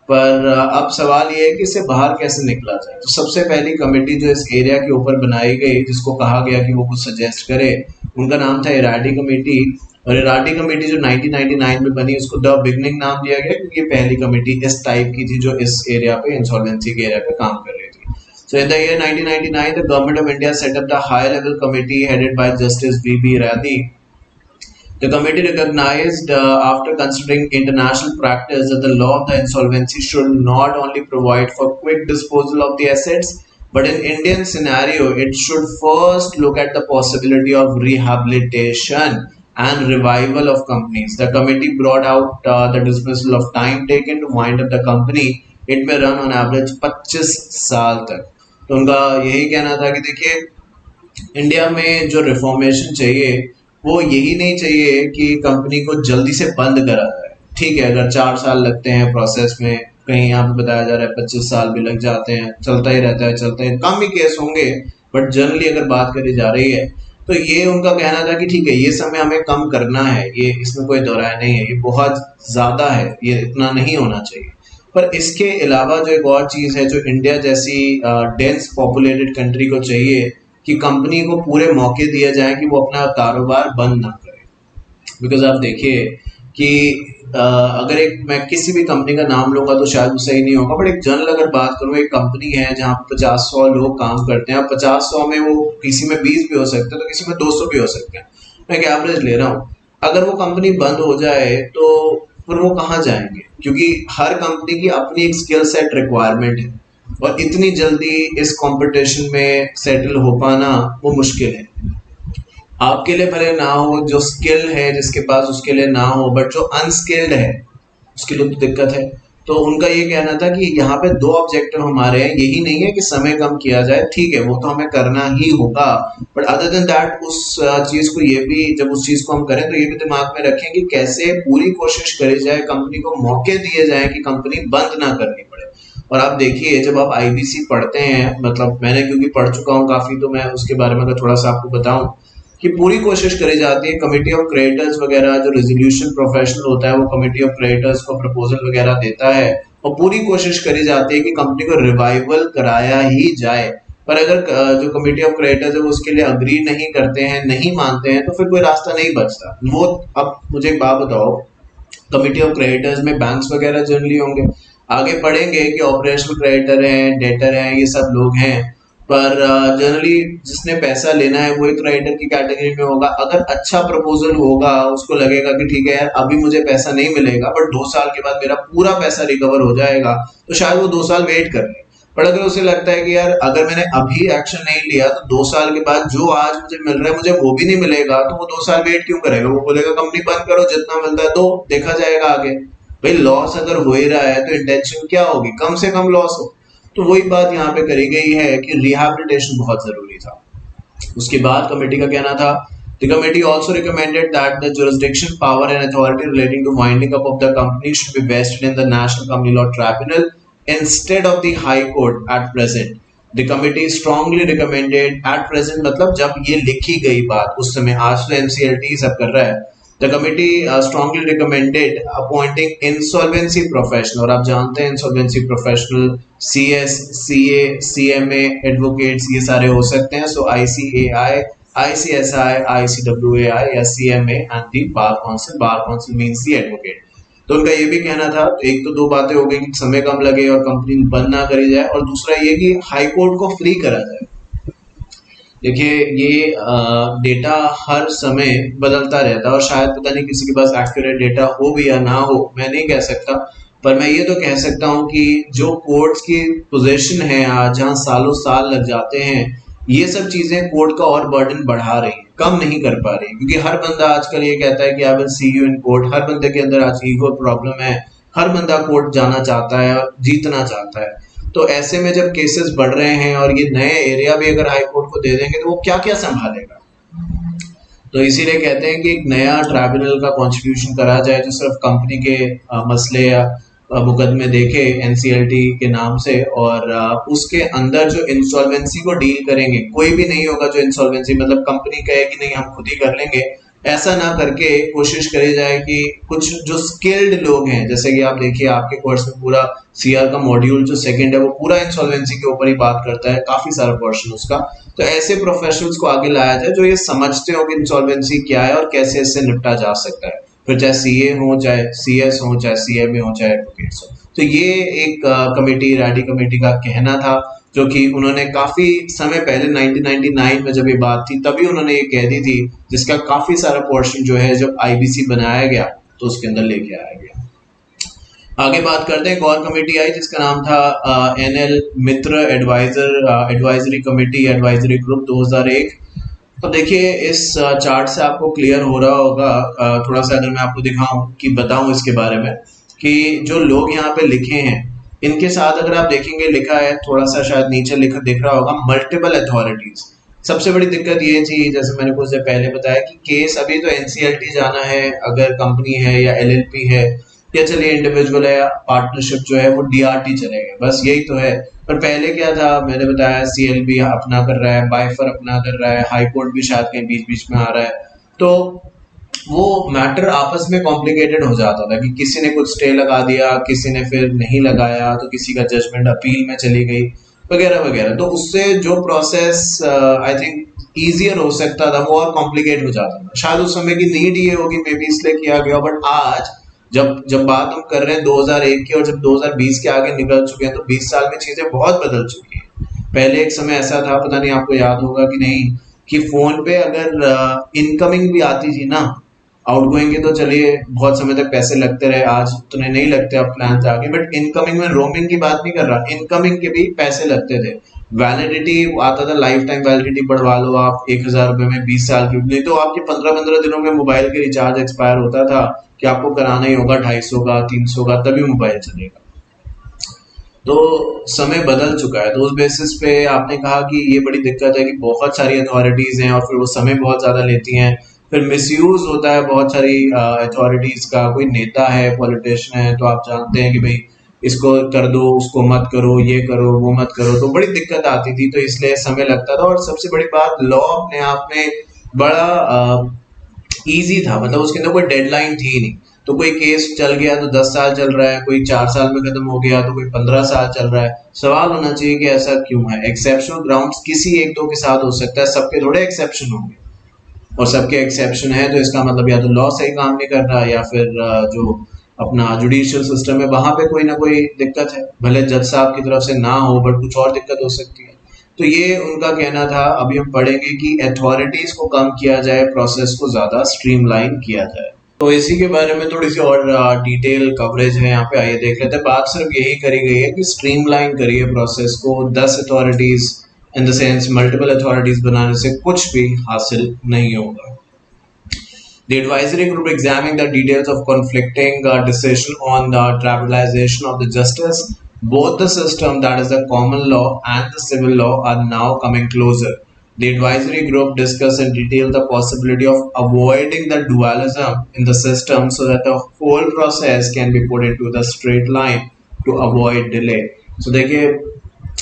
पर अब सवाल ये है कि इससे बाहर कैसे निकला जाए। तो सबसे पहली कमेटी जो इस एरिया के ऊपर बनाई गई, जिसको कहा गया कि वो कुछ सजेस्ट करे, उनका नाम था इराडी कमेटी। और इराडी कमेटी जो 1999 में बनी, उसको द बिगनिंग नाम दिया गया क्योंकि ये पहली कमेटी इस टाइप की थी जो इस एरिया पे, इंसॉल्वेंसी के एरिया पे काम कर रही थी। So in the year 1999, the government of India set up the high-level committee headed by Justice V.B. Radhi. The committee recognized, after considering international practice, that the law of the insolvency should not only provide for quick disposal of the assets, but in Indian scenario, it should first look at the possibility of rehabilitation and revival of companies. The committee brought out the dismissal of time taken to wind up the company. It may run on average 25 साल तक। तो उनका यही कहना था कि देखिए, India में जो रिफॉर्मेशन चाहिए वो यही नहीं चाहिए कि कंपनी को जल्दी से बंद करा जाए। ठीक है, अगर 4 साल लगते हैं प्रोसेस में, कहीं यहाँ पे बताया जा रहा है 25 साल भी लग जाते हैं, चलता ही रहता है, चलता है, कम ही केस होंगे, बट जनरली अगर बात करी जा रही है तो ये उनका कहना था कि ठीक है, ये समय हमें कम करना है, ये इसमें कोई दो राय नहीं है, ये बहुत ज्यादा है, ये इतना नहीं होना चाहिए। पर इसके अलावा जो एक और चीज है जो इंडिया जैसी डेंस पॉपुलेटेड कंट्री को चाहिए, कि कंपनी को पूरे मौके दिए जाए कि वो अपना कारोबार बंद ना करे। बिकॉज आप देखिए कि अगर एक मैं किसी भी कंपनी का नाम लूंगा तो शायद वो सही नहीं होगा, बट एक जनरल अगर बात करूँ, एक कंपनी है जहाँ 50-100 लोग काम करते हैं, 50-100 में वो किसी में 20 भी हो सकते हैं तो किसी में 200 भी हो सकते हैं, मैं एक एवरेज ले रहा हूँ। अगर वो कंपनी बंद हो जाए तो फिर वो कहाँ जाएंगे, क्योंकि हर कंपनी की अपनी एक स्किल सेट रिक्वायरमेंट है, और इतनी जल्दी इस कंपटीशन में सेटल हो पाना वो मुश्किल है। आपके लिए भले ना हो, जो स्किल है जिसके पास उसके लिए ना हो, बट जो अनस्किल्ड है उसके लिए तो दिक्कत है। तो उनका ये कहना था कि यहाँ पे 2 ऑब्जेक्टिव हमारे हैं, यही नहीं है कि समय कम किया जाए, ठीक है वो तो हमें करना ही होगा, बट अदर देन दैट उस चीज को ये भी, जब उस चीज को हम करें तो ये भी दिमाग में रखें कि कैसे पूरी कोशिश करी जाए, कंपनी को मौके दिए जाए कि कंपनी बंद ना करनी पड़े। और आप देखिए, जब आप आईबीसी पढ़ते हैं, मतलब मैंने क्योंकि पढ़ चुका हूँ काफी, तो मैं उसके बारे में अगर थोड़ा सा आपको बताऊं कि पूरी कोशिश करी जाती है, कमेटी ऑफ क्रिएटर्स वगैरह जो रेजोल्यूशन प्रोफेशनल होता है वो कमेटी ऑफ क्रिएटर्स को प्रपोजल वगैरह देता है, और पूरी कोशिश करी जाती है कि कंपनी को रिवाइवल कराया ही जाए। पर अगर जो कमेटी ऑफ क्रिएटर्स है वो उसके लिए अग्री नहीं करते हैं, नहीं मानते हैं, तो फिर कोई रास्ता नहीं बचता। वो, अब मुझे एक बात बताओ, कमेटी ऑफ क्रिएटर्स में बैंक्स वगैरह जनरली होंगे, आगे पढ़ेंगे कि ऑपरेशनल क्रेडिटर हैं, डेटर हैं, ये सब लोग हैं, पर जनरली जिसने पैसा लेना है वो एक क्रेडिटर की कैटेगरी में होगा। अगर अच्छा प्रपोजल होगा, उसको लगेगा कि ठीक है यार अभी मुझे पैसा नहीं मिलेगा बट 2 साल के बाद मेरा पूरा पैसा रिकवर हो जाएगा, तो शायद वो 2 साल वेट कर ले। पर अगर उसे लगता है कि यार अगर मैंने अभी एक्शन नहीं लिया तो 2 साल के बाद जो आज मुझे मिल रहा है मुझे वो भी नहीं मिलेगा, तो वो 2 साल वेट क्यों करेगा, वो बोलेगा कंपनी बंद करो, जितना मिलता है दो, देखा जाएगा आगे। भाई लॉस अगर हो ही रहा है तो इंटेंशन क्या होगी, कम से कम लॉस हो। तो वही बात यहाँ पे करी गई है कि रिहैबिलिटेशन बहुत जरूरी था। उसके बाद कमेटी का कहना था, the committee also recommended that the jurisdiction, power and authority relating to winding up of the company should be vested in the National Company Law Tribunal instead of the High Court at present. The committee strongly recommended, at present मतलब जब ये लिखी गई बात उस समय, आज तो NCLT सब कर रहा है। The committee strongly recommended appointing insolvency professional, और आप जानते हैं insolvency professional CS, CA, CMA, advocates ये सारे हो सकते हैं। So ICAI ICSI, ICWAI या CMA and the bar council. Bar council means the advocate. तो उनका ये भी कहना था, एक तो दो बातें हो गई कि समय कम लगे और कंपनी बंद ना करी जाए, और दूसरा ये कि हाई कोर्ट को फ्री करा जाए. देखिए ये डेटा हर समय बदलता रहता है और शायद पता नहीं किसी के पास एक्यूरेट डेटा हो भी या ना हो, मैं नहीं कह सकता. पर मैं ये तो कह सकता हूँ कि जो कोर्ट्स की पोजीशन है आज, जहाँ सालों साल लग जाते हैं, ये सब चीजें कोर्ट का और बर्डन बढ़ा रही है, कम नहीं कर पा रही. क्योंकि हर बंदा आजकल ये कहता है कि I will see you in court. हर बंदे के अंदर आज ईगो प्रॉब्लम है. हर बंदा कोर्ट जाना चाहता है और जीतना चाहता है. तो ऐसे में जब केसेस बढ़ रहे हैं और ये नए एरिया भी अगर हाई कोर्ट को दे देंगे तो वो क्या क्या संभालेगा. तो इसीलिए कहते हैं कि एक नया ट्राइब्यूनल का कॉन्स्टिट्यूशन करा जाए जो सिर्फ कंपनी के मसले या मुकदमे देखे एनसीएलटी के नाम से, और उसके अंदर जो इंसॉल्वेंसी को डील करेंगे, कोई भी नहीं होगा जो इंसॉल्वेंसी मतलब कंपनी कहे कि नहीं हम खुद ही कर लेंगे, ऐसा ना करके कोशिश करी जाए कि कुछ जो स्किल्ड लोग हैं, जैसे कि आप देखिए आपके कोर्स में पूरा सीआर का मॉड्यूल जो सेकंड है वो पूरा इंसॉल्वेंसी के ऊपर ही बात करता है, काफी सारा पोर्शन उसका. तो ऐसे प्रोफेशनल्स को आगे लाया जाए जो ये समझते हो कि इंसॉल्वेंसी क्या है और कैसे इससे निपटा जा सकता है. फिर चाहे सीए हो, चाहे सीएस हो, चाहे सीएमए हो, चाहे एडवोकेट्स हो. तो ये एक कमेटी, रैडी कमेटी का कहना था, जो कि उन्होंने काफी समय पहले 1999 में जब ये बात थी तभी उन्होंने ये कह दी थी, जिसका काफी सारा पोर्शन जो है जब आईबीसी बनाया गया तो उसके अंदर लेके आया गया. आगे बात करते हैं, एक और कमेटी आई जिसका नाम था एनएल मित्र एडवाइजरी कमेटी, एडवाइजरी ग्रुप 2001. तो देखिए इस चार्ट से आपको क्लियर हो रहा होगा, थोड़ा सा अगर मैं आपको दिखाऊं कि बताऊं इसके बारे में, कि जो लोग यहाँ पे लिखे हैं इनके साथ अगर आप देखेंगे लिखा है थोड़ा सा शायद नीचे लिखा दिख रहा होगा मल्टीपल अथॉरिटीज. सबसे बड़ी दिक्कत ये थी, जैसे मैंने कुछ देर पहले बताया, कि केस अभी तो एनसीएलटी जाना है अगर कंपनी है या एलएलपी है, या चलिए इंडिविजुअल है या पार्टनरशिप जो है वो डीआरटी चलेगा, बस यही तो है. पर पहले क्या था, मैंने बताया सीएलबी अपना कर रहा है, बाइफर अपना कर रहा है, हाई कोर्ट भी शायद कहीं बीच बीच में आ रहा है. तो वो मैटर आपस में कॉम्प्लिकेटेड हो जाता था कि किसी ने कुछ स्टे लगा दिया, किसी ने फिर नहीं लगाया, तो किसी का जजमेंट अपील में चली गई वगैरह वगैरह. तो उससे जो प्रोसेस आई थिंक ईजियर हो सकता था वो और कॉम्प्लिकेट हो जाता था. शायद उस समय की नीड ये होगी, मे बी इसलिए किया गया. बट आज जब बात हम कर रहे हैं 2001 की, और जब 2020 के आगे निकल चुके हैं, तो 20 साल में चीजें बहुत बदल चुकी हैं. पहले एक समय ऐसा था, पता नहीं आपको याद होगा कि नहीं, कि फोन पे अगर इनकमिंग भी आती थी ना, आउटगोइंग के तो चलिए बहुत समय तक पैसे लगते रहे, आज उतने नहीं लगते, अब प्लान आ गए. बट इनकमिंग में, रोमिंग की बात नहीं कर रहा, इनकमिंग के भी पैसे लगते थे. वैलिडिटी आता था, लाइफ टाइम वैलिडिटी बढ़वा लो आप 1000 रुपए में 20 साल की, नहीं तो आपके 15-15 दिनों में मोबाइल के रिचार्ज एक्सपायर होता था कि आपको कराना ही होगा 250 का 300 का, तभी मोबाइल चलेगा. तो समय बदल चुका है. तो उस बेसिस पे आपने कहा कि ये बड़ी दिक्कत है कि बहुत सारी अथॉरिटीज हैं और फिर वो समय बहुत ज्यादा लेती हैं, फिर मिसयूज होता है बहुत सारी अथॉरिटीज का. कोई नेता है, पॉलिटिशियन है, तो आप जानते हैं कि भाई इसको कर दो, उसको मत करो, ये करो, वो मत करो, तो बड़ी दिक्कत आती थी. तो इसलिए समय लगता था. और सबसे बड़ी बात, लॉ अपने आप में बड़ा इजी था, मतलब उसके अंदर कोई डेडलाइन थी नहीं. तो कोई केस चल गया तो 10 साल चल रहा है, कोई 4 साल में खत्म हो गया, तो कोई 15 साल चल रहा है. सवाल होना चाहिए कि ऐसा क्यों है. एक्सेप्शनल ग्राउंड्स किसी एक दो के साथ हो सकता है, सबके थोड़े एक्सेप्शन होंगे, और सबके एक्सेप्शन है तो इसका मतलब या तो लॉ सही काम नहीं कर रहा, या फिर जो अपना जुडिशियल सिस्टम है वहां पे कोई ना कोई दिक्कत है. भले जज साहब की तरफ से ना हो, बट कुछ और दिक्कत हो सकती है. तो ये उनका कहना था. अभी हम पढ़ेंगे कि अथॉरिटीज को कम किया जाए, प्रोसेस को ज्यादा स्ट्रीमलाइन किया जाए. तो इसी के बारे में थोड़ी सी और डिटेल कवरेज है यहाँ पे, आइए देख लेते हैं. बात सिर्फ यही करी गई है कि स्ट्रीमलाइन करिए प्रोसेस को. 10 authorities in the sense multiple authorities बनाने से कुछ भी हासिल नहीं होगा. The advisory group examining the details of conflicting decision on the tribalization of the justice. Both the system, that is the common law and the civil law, are now coming closer. The advisory group discussed in detail the possibility of avoiding the dualism in the system so that the whole process can be put into the straight line to avoid delay. So देखिए,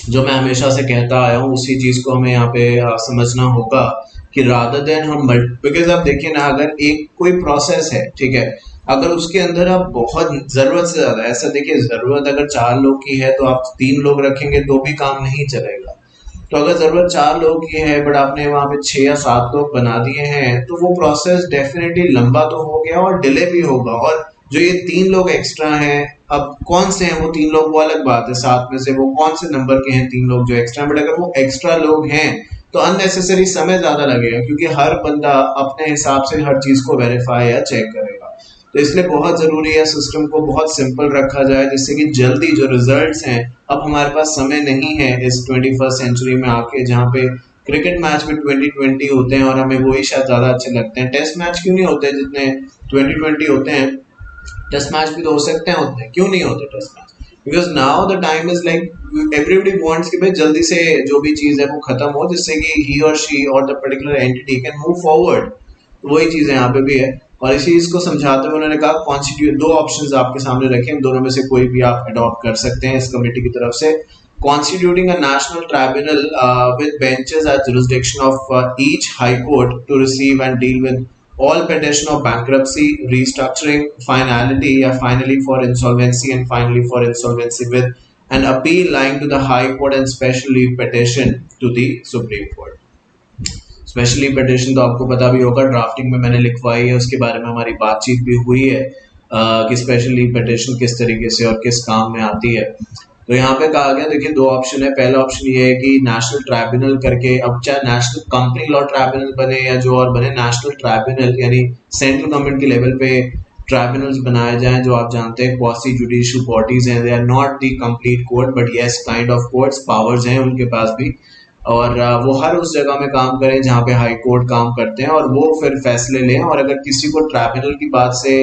जो मैं हमेशा से कहता आया हूँ उसी चीज को हमें यहाँ पे समझना होगा कि रादर देन हम, बिकॉज आप देखिए ना, अगर एक कोई प्रोसेस है, ठीक है, अगर उसके अंदर आप बहुत जरूरत से ज्यादा, ऐसा देखिए, जरूरत अगर 4 लोग की है तो आप 3 लोग रखेंगे तो भी काम नहीं चलेगा. तो अगर जरूरत 4 लोगों की है बट आपने वहां पे 6 या 7 लोग बना दिए हैं तो वो प्रोसेस डेफिनेटली लंबा तो हो गया और डिले भी होगा। और जो ये 3 लोग एक्स्ट्रा हैं, अब कौन से हैं वो 3 लोग वो अलग बात है, 7 में से वो कौन से नंबर के हैं 3 लोग जो एक्स्ट्रा, बट अगर वो एक्स्ट्रा लोग हैं तो अननेसेसरी समय ज्यादा लगेगा क्योंकि हर बंदा अपने हिसाब से हर चीज को वेरीफाई या चेक करेगा। तो इसलिए बहुत जरूरी है सिस्टम को बहुत सिंपल रखा जाए जिससे कि जल्दी जो रिजल्ट्स हैं, अब हमारे पास समय नहीं है इस 21st सेंचुरी में आके जहाँ पे क्रिकेट मैच में 2020 होते हैं और हमें वही शायद ज्यादा अच्छे लगते हैं। टेस्ट मैच क्यों नहीं होते जितने 2020 होते हैं? टेस्ट मैच भी तो हो सकते हैं उतने, क्यों नहीं होते test match? Because now the time is like everybody wants कि भाई जल्दी से जो भी चीज है वो खत्म हो जिससे कि ही और शी और the particular entity can move forward. वही चीज यहाँ पे भी है और इसी चीज को समझाते हुए उन्होंने कहा कॉन्स्टिट्यूट 2 ऑप्शंस आपके सामने रखे, इन दोनों में से कोई भी आप अडॉप्ट कर सकते हैं इस कमेटी की तरफ से। Constituting a national tribunal with benches at jurisdiction of each high court to receive and deal with all petition of bankruptcy, restructuring, finality, या finally for insolvency and finally for insolvency with an appeal lying to the High Court and special leave petition to the Supreme Court. Specially petition तो आपको पता भी होगा, drafting में मैंने लिखवाई है, उसके बारे में हमारी बातचीत भी हुई है कि स्पेशली पिटिशन किस तरीके से और किस काम में आती है। तो यहाँ पे कहा गया, देखिए 2 ऑप्शन है। पहला ऑप्शन ये है कि नेशनल ट्राइब्यूनल करके, अब चाहे नेशनल कंपनी लॉ ट्राइब्यूनल बने या जो और बने, नेशनल ट्राइब्यूनल यानी सेंट्रल गवर्नमेंट के लेवल पे ट्राइब्यूनल्स बनाए जाएं जो आप जानते हैं क्वासी जुडिशियल बॉडीज हैं। They are not the complete court but yes kind of courts, powers हैं उनके पास भी, और वो हर उस जगह में काम करें जहाँ पे हाई कोर्ट काम करते हैं और वो फिर फैसले लें। और अगर किसी को ट्राइब्यूनल की बात से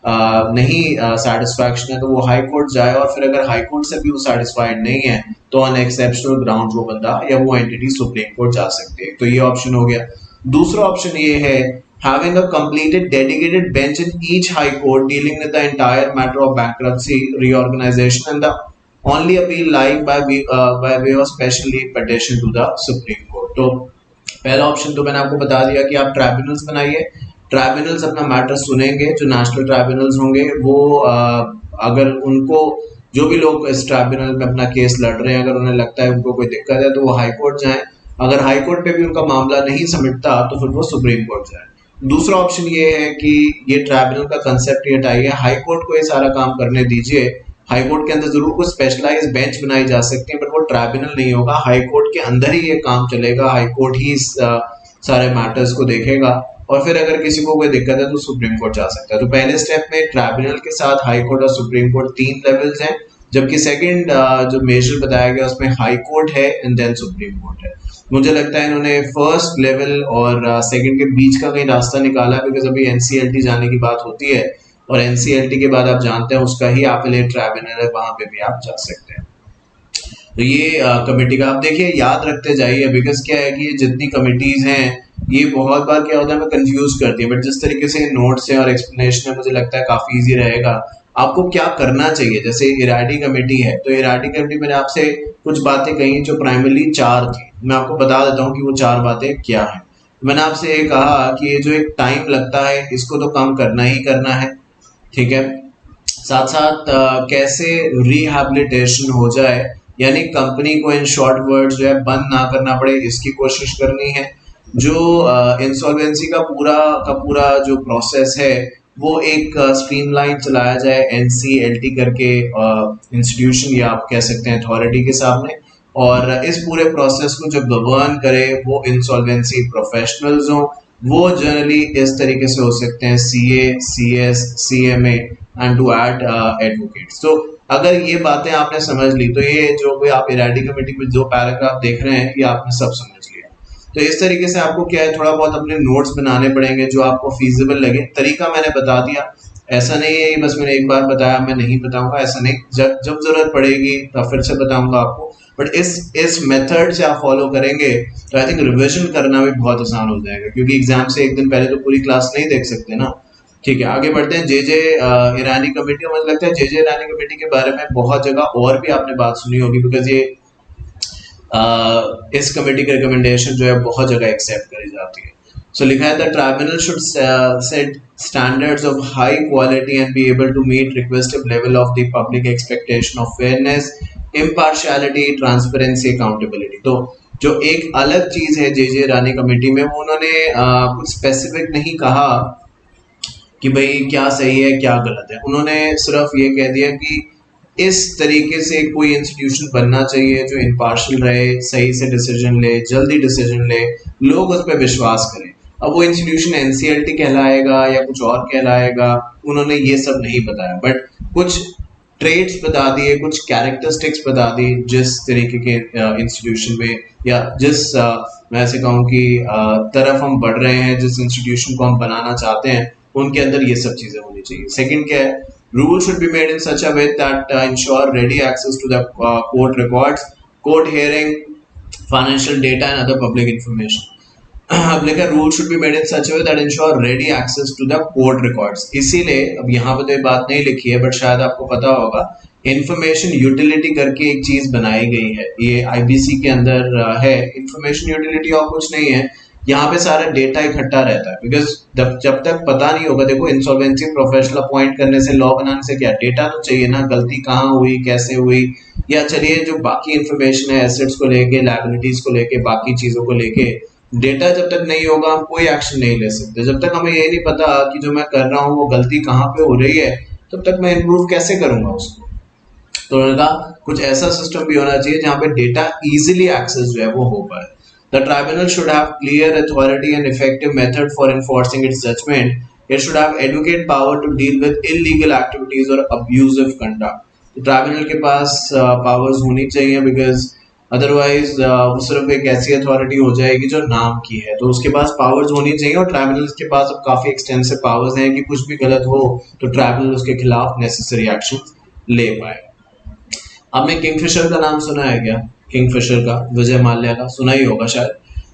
नहीं सेटिस्फैक्शन है तो वो हाई कोर्ट जाए, और फिर अगर हाई कोर्ट से भी वो सेटिस्फाइड नहीं है तो ऑन एक्सेप्शनल ग्राउंड वो बंदा या वो एंटिटी सुप्रीम कोर्ट जा सकते हैं। तो ये ऑप्शन हो गया। दूसरा ऑप्शन ये है having a completed dedicated bench in each high court dealing with the entire matter of bankruptcy, reorganization and the only appeal lying by way of special leave petition to the Supreme Court। तो पहला option तो मैंने आपको बता दिया कि आप tribunals बनाइए, ट्राइब्यूनल्स अपना मैटर सुनेंगे, जो नेशनल ट्राइब्यूनल्स होंगे वो अगर उनको जो भी लोग इस ट्राइब्यूनल में अपना केस लड़ रहे हैं अगर उन्हें लगता है उनको कोई दिक्कत है तो वो हाई कोर्ट जाएं, अगर हाई कोर्ट पे भी उनका मामला नहीं समिटता तो फिर वो सुप्रीम कोर्ट जाए। दूसरा ऑप्शन ये है कि ये ट्राइब्यूनल का कंसेप्ट ये हटाइए, हाई कोर्ट को ये सारा काम करने दीजिए। हाई कोर्ट के अंदर जरूर कुछ स्पेशलाइज्ड बेंच बनाई जा सकती है बट वो ट्राइब्यूनल नहीं होगा, हाई कोर्ट के अंदर ही ये काम चलेगा, हाई कोर्ट ही सारे मैटर्स को देखेगा और फिर अगर किसी को कोई दिक्कत है तो सुप्रीम कोर्ट जा सकता है। तो पहले स्टेप में ट्राइब्यूनल के साथ हाई कोर्ट और सुप्रीम कोर्ट 3 लेवल्स हैं, जबकि सेकंड जो मेजर बताया गया उसमें हाई कोर्ट है एंड देन सुप्रीम कोर्ट है। मुझे लगता है इन्होंने फर्स्ट लेवल और सेकंड के बीच का कहीं रास्ता निकाला, बिकॉज अभी एनसीएलटी जाने की बात होती है और एनसीएलटी के बाद आप जानते हैं उसका ही अपीलेट ट्राइब्यूनल है, वहां पे भी आप जा सकते हैं। तो ये कमेटी का आप देखिए याद रखते जाइए, बिकॉज क्या है कि जितनी कमिटीज हैं ये बहुत बार क्या होता है हमें कंफ्यूज करती है, बट जिस तरीके से नोट्स है और एक्सप्लेनेशन है मुझे लगता है काफी इजी रहेगा। आपको क्या करना चाहिए, जैसे इराडी कमेटी है तो इराडी कमेटी मैंने आपसे कुछ बातें कही जो प्राइमरली 4 थी, मैं आपको बता देता हूँ कि वो 4 बातें क्या है। मैंने आपसे ये कहा कि ये जो एक टाइम लगता है इसको तो कम करना ही करना है, ठीक है। साथ साथ कैसे रिहैबिलिटेशन हो जाए, यानी कंपनी को इन शॉर्ट वर्ड जो है बंद ना करना पड़े इसकी कोशिश करनी है। जो इंसॉल्वेंसी का पूरा जो प्रोसेस है वो एक स्ट्रीमलाइन चलाया जाए एनसीएलटी करके इंस्टीट्यूशन या आप कह सकते हैं अथॉरिटी के सामने, और इस पूरे प्रोसेस को जो गवर्न करे वो इंसॉल्वेंसी प्रोफेशनल्स हों। वो जनरली इस तरीके से हो सकते हैं CA, CS, CMA and to add advocates. तो अगर ये बातें आपने समझ ली तो ये जो भी आप इराडी कमेटी में जो पैराग्राफ देख रहे हैं ये आपने सब समझ लिया। तो इस तरीके से आपको क्या है थोड़ा बहुत अपने नोट्स बनाने पड़ेंगे जो आपको फीजिबल लगे। तरीका मैंने बता दिया, ऐसा नहीं है बस मैंने एक बार बताया मैं नहीं बताऊंगा, ऐसा नहीं, जब जरूरत पड़ेगी तब फिर से बताऊंगा आपको। बट इस मेथड से आप फॉलो करेंगे तो आई थिंक रिविजन करना भी बहुत आसान हो जाएगा, क्योंकि एग्जाम से एक दिन पहले तो पूरी क्लास नहीं देख सकते ना। ठीक है, आगे बढ़ते हैं। जे ईरानी कमेटी, मुझे लगता है जे ईरानी कमेटी के बारे में बहुत जगह और भी आपने बात सुनी होगी, बिकॉज ये इस कमेटी की रिकमेंडेशन जो है बहुत जगह एक्सेप्ट करी जाती है। सो लिखा है the tribunal should set standards of high quality and be able to meet requested level of the public expectation of fairness, impartiality, transparency, accountability. तो जो एक अलग चीज है जे रानी कमेटी में, वो उन्होंने कुछ स्पेसिफिक नहीं कहा कि भाई क्या सही है क्या गलत है। उन्होंने सिर्फ ये कह दिया कि इस तरीके से कोई इंस्टीट्यूशन बनना चाहिए जो इम्पार्शियल रहे, सही से डिसीजन ले, जल्दी डिसीजन ले, लोग उस पर विश्वास करें। अब वो इंस्टीट्यूशन एनसीएलटी कहलाएगा या कुछ और कहलाएगा, उन्होंने ये सब नहीं बताया, बट कुछ ट्रेड्स बता दिए, कुछ कैरेक्टरिस्टिक्स बता दी जिस तरीके के इंस्टीट्यूशन में या जिस मैं ऐसे कहूँ कि तरफ हम बढ़ रहे हैं, जिस इंस्टीट्यूशन को हम बनाना चाहते हैं, उनके अंदर ये सब चीजें होनी चाहिए। सेकंड क्या है, rules should be made in such a way that ensure ready access to the court records, court hearing, financial data and other public information. अब लिखा rule should be made in such way that ensure ready access to the court records. इसीलिए अब यहाँ पे तो ये बात नहीं लिखी है, बट शायद आपको पता होगा, इंफॉर्मेशन यूटिलिटी करके एक चीज बनाई गई है, ये आईबीसी के अंदर है। इंफॉर्मेशन यूटिलिटी और कुछ नहीं है, यहाँ पे सारा डेटा इकट्ठा रहता है, बिकॉज जब तक पता नहीं होगा, देखो इंसॉल्वेंसी प्रोफेशनल अपॉइंट करने से, लॉ बनाने से क्या, डेटा तो चाहिए ना, गलती कहाँ हुई, कैसे हुई, या चलिए जो बाकी इंफॉर्मेशन है एसेट्स को लेके, लायबिलिटीज को लेके, बाकी चीजों को लेके, डेटा जब तक नहीं होगा हम कोई एक्शन नहीं ले सकते। जब तक हमें ये नहीं पता कि जो मैं कर रहा हूँ वो गलती कहाँ पे हो रही है, तब तक मैं इम्प्रूव कैसे करूंगा उसको। तो उन्होंने कहा कुछ ऐसा सिस्टम भी होना चाहिए जहाँ पे डेटा इजीली एक्सेस जो है वो हो पाए। The tribunal should have clear authority and effective method for enforcing its judgment. It should have adequate power to deal with illegal activities or abusive conduct. तो ट्राइब्यूनल के पास पावर्स होनी चाहिए, because otherwise वो सिर्फ एक ऐसी अथॉरिटी हो जाएगी जो नाम की है। तो उसके पास पावर्स होनी चाहिए, और ट्राइब्यूनल के पास अब काफी एक्सटेंसिव पावर्स हैं कि कुछ भी गलत हो तो ट्राइब्यूनल उसके खिलाफ नेसेसरी एक्शन ले पाए। आपने किंगफिशर का नाम सुना है क्या? किंगफिशर का, विजय माल्या का, सुना ही होगा शायद।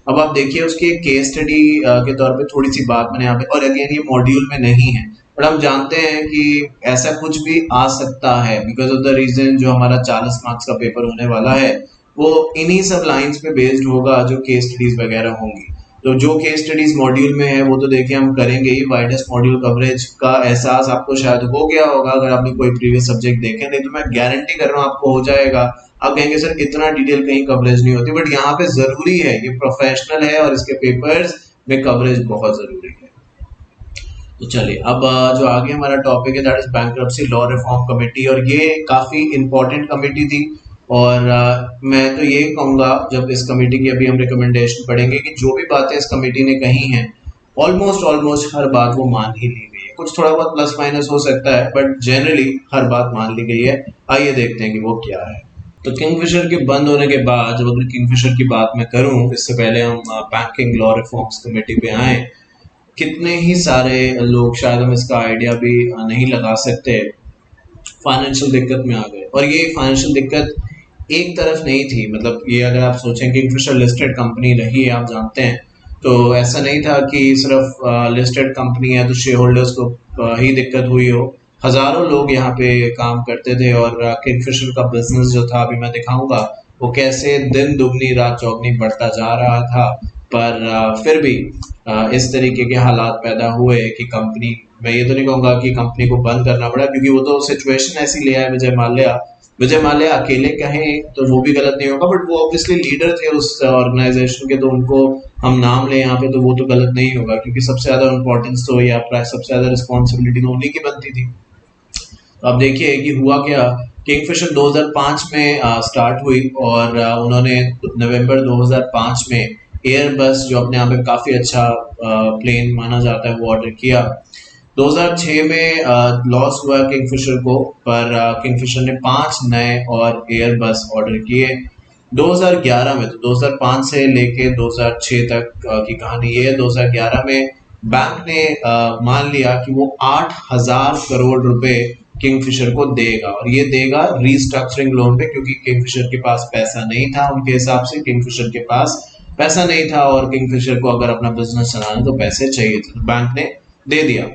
अब आप देखिए उसकी एक केस स्टडी के तौर पे थोड़ी सी बात मैंने यहाँ पे, और अगेन ये मॉड्यूल में नहीं है, बट हम जानते हैं कि ऐसा कुछ भी आ सकता है, बिकॉज ऑफ द रीजन जो हमारा 40 मार्क्स का पेपर होने वाला है वो इन्हीं सब लाइंस पे बेस्ड होगा जो केस स्टडीज वगैरह होंगी। तो जो केस स्टडीज मॉड्यूल में है वो तो देखिए हम करेंगे ही। वाइडेस्ट मॉड्यूल कवरेज का एहसास आपको शायद हो गया होगा अगर आपने कोई प्रीवियस सब्जेक्ट देखे, नहीं तो मैं गारंटी कर रहा हूँ आपको हो जाएगा। आप कहेंगे सर इतना डिटेल कहीं कवरेज नहीं होती, बट यहाँ पे जरूरी है, ये प्रोफेशनल है और इसके पेपर्स में कवरेज बहुत जरूरी है। तो चलिए अब जो आगे हमारा टॉपिक है that is bankruptcy law reform committee, और ये काफी इंपॉर्टेंट कमेटी थी। और मैं तो ये कहूँगा जब इस कमेटी की अभी हम रिकमेंडेशन पढ़ेंगे कि जो भी बातें इस कमेटी ने कही हैं ऑलमोस्ट हर बात वो मान ही ली गई है। कुछ थोड़ा बहुत प्लस माइनस हो सकता है, बट जनरली हर बात मान ली गई है। आइए देखते हैं कि वो क्या है। तो किंगफिशर के बंद होने के बाद, जब अगर किंगफिशर की बात मैं करूं, इससे पहले हम बैंकिंग लॉ रिफॉर्म्स कमेटी पे आए, कितने ही सारे लोग शायद हम इसका आइडिया भी नहीं लगा सकते, फाइनेंशियल दिक्कत में आ गए। और ये फाइनेंशियल दिक्कत एक तरफ नहीं थी, मतलब ये अगर आप सोचें किंगफिशर लिस्टेड कंपनी रही है, आप जानते हैं, तो ऐसा नहीं था कि सिर्फ लिस्टेड कंपनी है तो शेयर होल्डर्स को ही दिक्कत हुई हो। हजारों लोग यहाँ पे काम करते थे, और किंगफिशर का बिजनेस जो था अभी मैं दिखाऊंगा वो कैसे दिन दुगनी रात चौगनी बढ़ता जा रहा था। पर फिर भी इस तरीके के हालात पैदा हुए कि कंपनी, मैं ये तो नहीं कहूँगा कि कंपनी को बंद करना पड़ा, क्योंकि वो तो सिचुएशन ऐसी ले आए विजय माल्या अकेले कहें तो वो भी गलत नहीं होगा, बट वो ऑब्वियसली लीडर थे उस ऑर्गेनाइजेशन के, तो उनको हम नाम लें यहाँ पे तो वो तो गलत नहीं होगा, क्योंकि सबसे ज्यादा इंपॉर्टेंस तो या सबसे ज्यादा रिस्पॉन्सिबिलिटी तो उन्हीं की बनती थी। तो अब देखिए कि हुआ क्या। किंगफिशर 2005 में स्टार्ट हुई, और उन्होंने नवंबर 2005 में एयरबस, जो अपने यहाँ पे काफी अच्छा प्लेन माना जाता है, वो ऑर्डर किया। 2006 में लॉस हुआ किंगफिशर को, पर किंगफिशर ने 5 नए और एयरबस ऑर्डर किए 2011 में। तो 2005 से लेके 2006 तक की कहानी ये है। 2011 में बैंक ने मान लिया कि वो 8,000 करोड़ रुपए किंगफिशर को देगा, और ये देगा रीस्ट्रक्चरिंग लोन पे, क्योंकि किंगफिशर के पास पैसा नहीं था। उनके हिसाब से किंगफिशर के पास पैसा नहीं था, और किंगफिशर को अगर अपना बिजनेस चलाना तो पैसे चाहिए थे, तो बैंक ने दे दिया।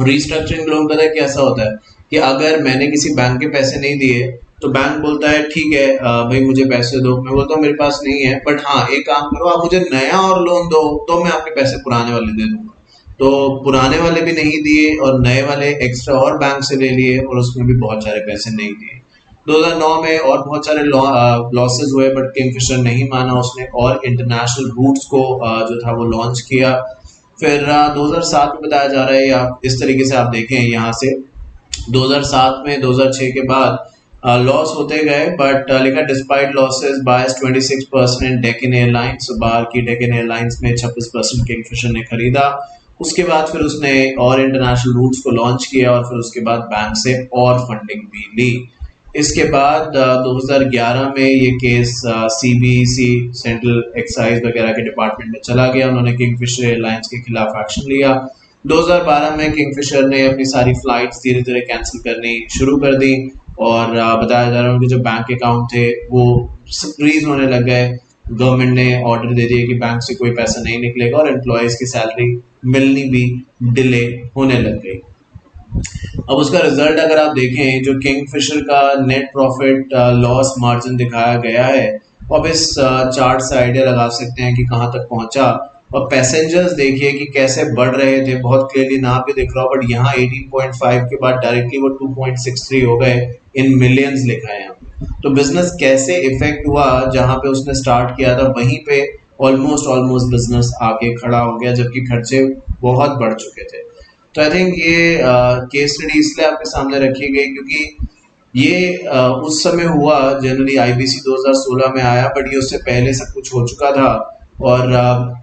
रीस्ट्रक्चरिंग लोन पता है कैसा होता है कि अगर मैंने किसी बैंक के पैसे नहीं दिए तो बैंक बोलता है ठीक है भाई मुझे पैसे दो, मैं बोलता हूँ मेरे पास नहीं है, बट हाँ एक काम करो, आप मुझे नया और लोन दो तो मैं आपके पैसे पुराने वाले दे दूंगा। तो पुराने वाले भी नहीं दिए और नए वाले एक्स्ट्रा और बैंक से ले लिए, और उसमें भी बहुत सारे पैसे नहीं दिए। 2009 में और बहुत सारे लॉसेस हुए, बट किंगफिशर नहीं माना उसने और इंटरनेशनल रूट्स को जो था वो लॉन्च किया। फिर 2007 में बताया जा रहा है, या इस तरीके से आप देखें यहाँ से 2007 में 2006 के बाद लॉस होते गए, बट लिखा डिस्पाइट लॉसेस बायस 26% इन डेक्कन एयरलाइंस, बाहर की डेक्कन एयरलाइंस में 26% किंगफिशर ने खरीदा। उसके बाद फिर उसने और इंटरनेशनल रूट्स को लॉन्च किया और फिर उसके बाद बैंक से और फंडिंग भी ली। इसके बाद 2011 में ये केस सीबीसी सेंट्रल एक्साइज वगैरह के डिपार्टमेंट में चला गया, उन्होंने किंगफिशर एयरलाइंस के खिलाफ एक्शन लिया। 2012 में किंगफिशर ने अपनी सारी फ्लाइट्स धीरे धीरे कैंसिल करनी शुरू कर दी और बताया जा रहा है उनके जो बैंक अकाउंट थे वो फ्रीज होने लग गए। गवर्नमेंट ने ऑर्डर दे दिया कि बैंक से कोई पैसा नहीं निकलेगा और एम्प्लॉयज की सैलरी मिलनी भी डिले होने लग गई। अब उसका रिजल्ट अगर आप देखें, जो किंगफिशर का नेट प्रॉफिट लॉस मार्जिन दिखाया गया है, अब इस चार्ट से आइडिया लगा सकते हैं कि कहां तक पहुंचा। और पैसेंजर्स देखिए कि कैसे बढ़ रहे थे, बहुत क्लियरली नाम भी दिख रहा हो, बट यहाँ 18.5 के बाद डायरेक्टली वो 2.63 हो गए, इन मिलियंस लिखा है यहाँ पे। तो बिजनेस कैसे इफेक्ट हुआ, जहां पे उसने स्टार्ट किया था वहीं पे ऑलमोस्ट बिजनेस आके खड़ा हो गया, जबकि खर्चे बहुत बढ़ चुके थे। तो आई थिंक ये केस स्टडी इसलिए आपके सामने रखी गई क्योंकि ये उस समय हुआ, जनरली आईबीसी 2016 में आया, बट ये उससे पहले सब कुछ हो चुका था और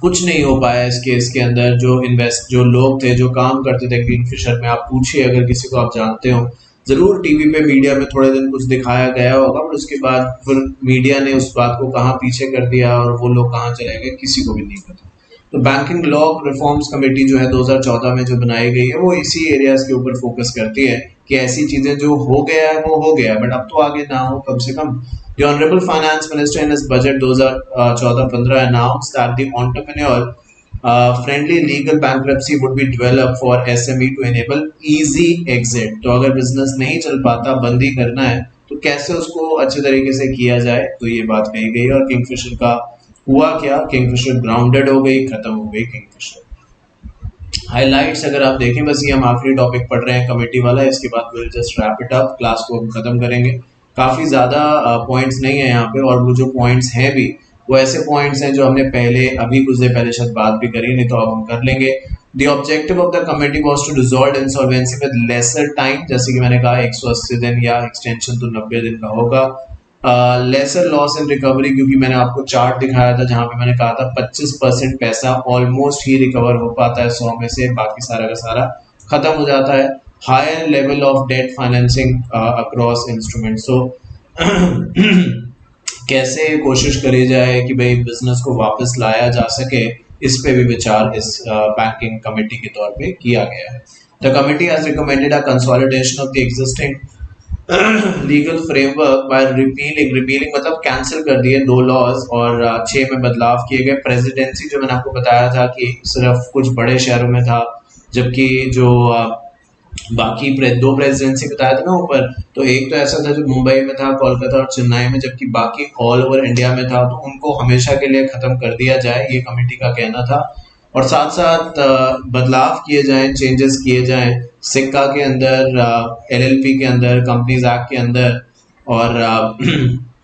कुछ नहीं हो पाया इस केस के अंदर। जो लोग थे जो काम करते थे किंगफिशर में, आप पूछिए अगर किसी को आप जानते हो, जरूर टीवी पे मीडिया में थोड़े दिन कुछ दिखाया गया होगा, बट उसके बाद फिर मीडिया ने उस बात को कहाँ पीछे कर दिया और वो लोग कहाँ चले गए किसी को भी नहीं पता। तो बैंकिंग लॉ रिफॉर्म्स कमेटी जो है 2014 में जो बनाई गई है, वो इसी एरियाज के ऊपर फोकस करती है कि ऐसी चीजें जो हो गया है वो हो गया, बट अब तो आगे ना हो कम से कम। The Honorable Finance Minister in his budget 2014-15 announced that the entrepreneur friendly legal bankruptcy would be developed for SME to enable easy exit। तो अगर बिजनेस नहीं चल पाता, बंद ही करना है, तो कैसे उसको अच्छे तरीके से किया जाए, तो ये बात कही गई। और किंगफिशर का हुआ क्या, किंगफिशर ग्राउंडेड हो गई, खत्म हो गई किंगफिशर। हाइलाइट्स अगर आप देखें, बस ये हम आखिरी टॉपिक पढ़ रहे हैं कमेटी वाला, इसके बाद will just wrap it up, class को हम खत्म करेंगे। काफ़ी ज़्यादा पॉइंट्स नहीं है यहाँ पे, और वो जो पॉइंट्स हैं भी वो ऐसे पॉइंट्स हैं जो हमने पहले अभी कुछ देर पहले शायद बात भी करी, नहीं तो अब हम कर लेंगे। The objective of the committee was to resolve insolvency with lesser time, जैसे कि मैंने कहा 180 दिन या एक्सटेंशन तो 90 दिन का होगा। लेसर लॉस इन रिकवरी, क्योंकि मैंने आपको चार्ट दिखाया था जहाँ पे मैंने कहा था 25% पैसा ऑलमोस्ट ही रिकवर हो पाता है 100 में से, बाकी सारा का सारा खत्म हो जाता है। Higher level of debt financing across instrument. So कैसे कोशिश करी जाए कि भाई बिजनेस को वापस लाया जा सके, इस पे भी विचार इस बैंकिंग कमेटी के तौर पे किया गया है। The committee has recommended a consolidation of the existing legal framework by repealing मतलब कैंसिल कर दिए 2 लॉज और 6 में बदलाव किए गए। प्रेसिडेंसी जो मैंने आपको बताया था कि सिर्फ कुछ बड़े शहरों में था, जबकि जो बाकी 2 प्रेसिडेंसी बताया था ना ऊपर, तो एक तो ऐसा था जो मुंबई में था, कोलकाता और चेन्नई में, जबकि बाकी ऑल ओवर इंडिया में था, तो उनको हमेशा के लिए खत्म कर दिया जाए, ये कमेटी का कहना था। और साथ साथ बदलाव किए जाएं, चेंजेस किए जाएं सिक्का के अंदर, एलएलपी के अंदर, कंपनीज एक्ट के अंदर, और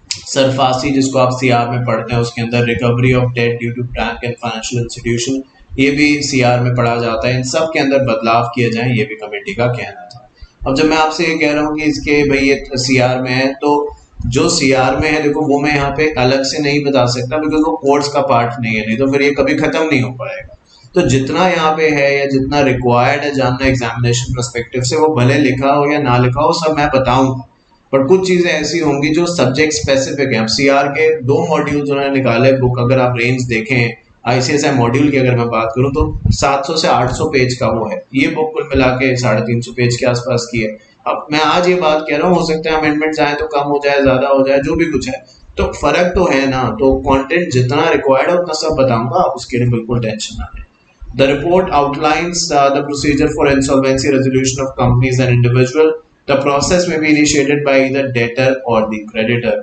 सरफासी जिसको आप सीआर में पढ़ते हैं उसके अंदर, recovery of debt due to bank and financial institution, ये भी सीआर में पढ़ा जाता है। इन सब के अंदर बदलाव किए जाएं, ये भी कमेटी का कहना था। अब जब मैं आपसे ये कह रहा हूँ कि इसके भाई ये सीआर में है, तो जो सीआर में है देखो वो मैं यहाँ पे अलग से नहीं बता सकता बिकॉज वो कोर्स का पार्ट नहीं है, नहीं तो फिर ये कभी खत्म नहीं हो पाएगा। तो जितना यहाँ पे है या जितना रिक्वायर्ड है जानना एग्जामिनेशन पर्सपेक्टिव से, वो भले लिखा हो या ना लिखा हो, सब मैं बताऊंगा, पर कुछ चीजें ऐसी होंगी जो सब्जेक्ट स्पेसिफिक है। अब सीआर के 2 मॉड्यूल्स उन्होंने निकाले बुक, अगर आप रेंज देखें आईसीएसआई मॉड्यूल की अगर मैं बात करूं तो 700 से 800 पेज का वो है, ये बुक कुल मिला के 350 पेज के आसपास की है। अब मैं आज ये बात कह रहा हूँ, हो सकता है अमेंडमेंट्स आए तो कम हो जाए, ज्यादा हो जाए, जो भी कुछ है, तो फर्क तो है ना। तो कंटेंट जितना रिक्वायर्ड है उतना सब बताऊंगा, आप उसके लिए बिल्कुल टेंशन ना लें। The report outlines the procedure for insolvency resolution of companies and individual. The process may be initiated by either debtor or the creditor.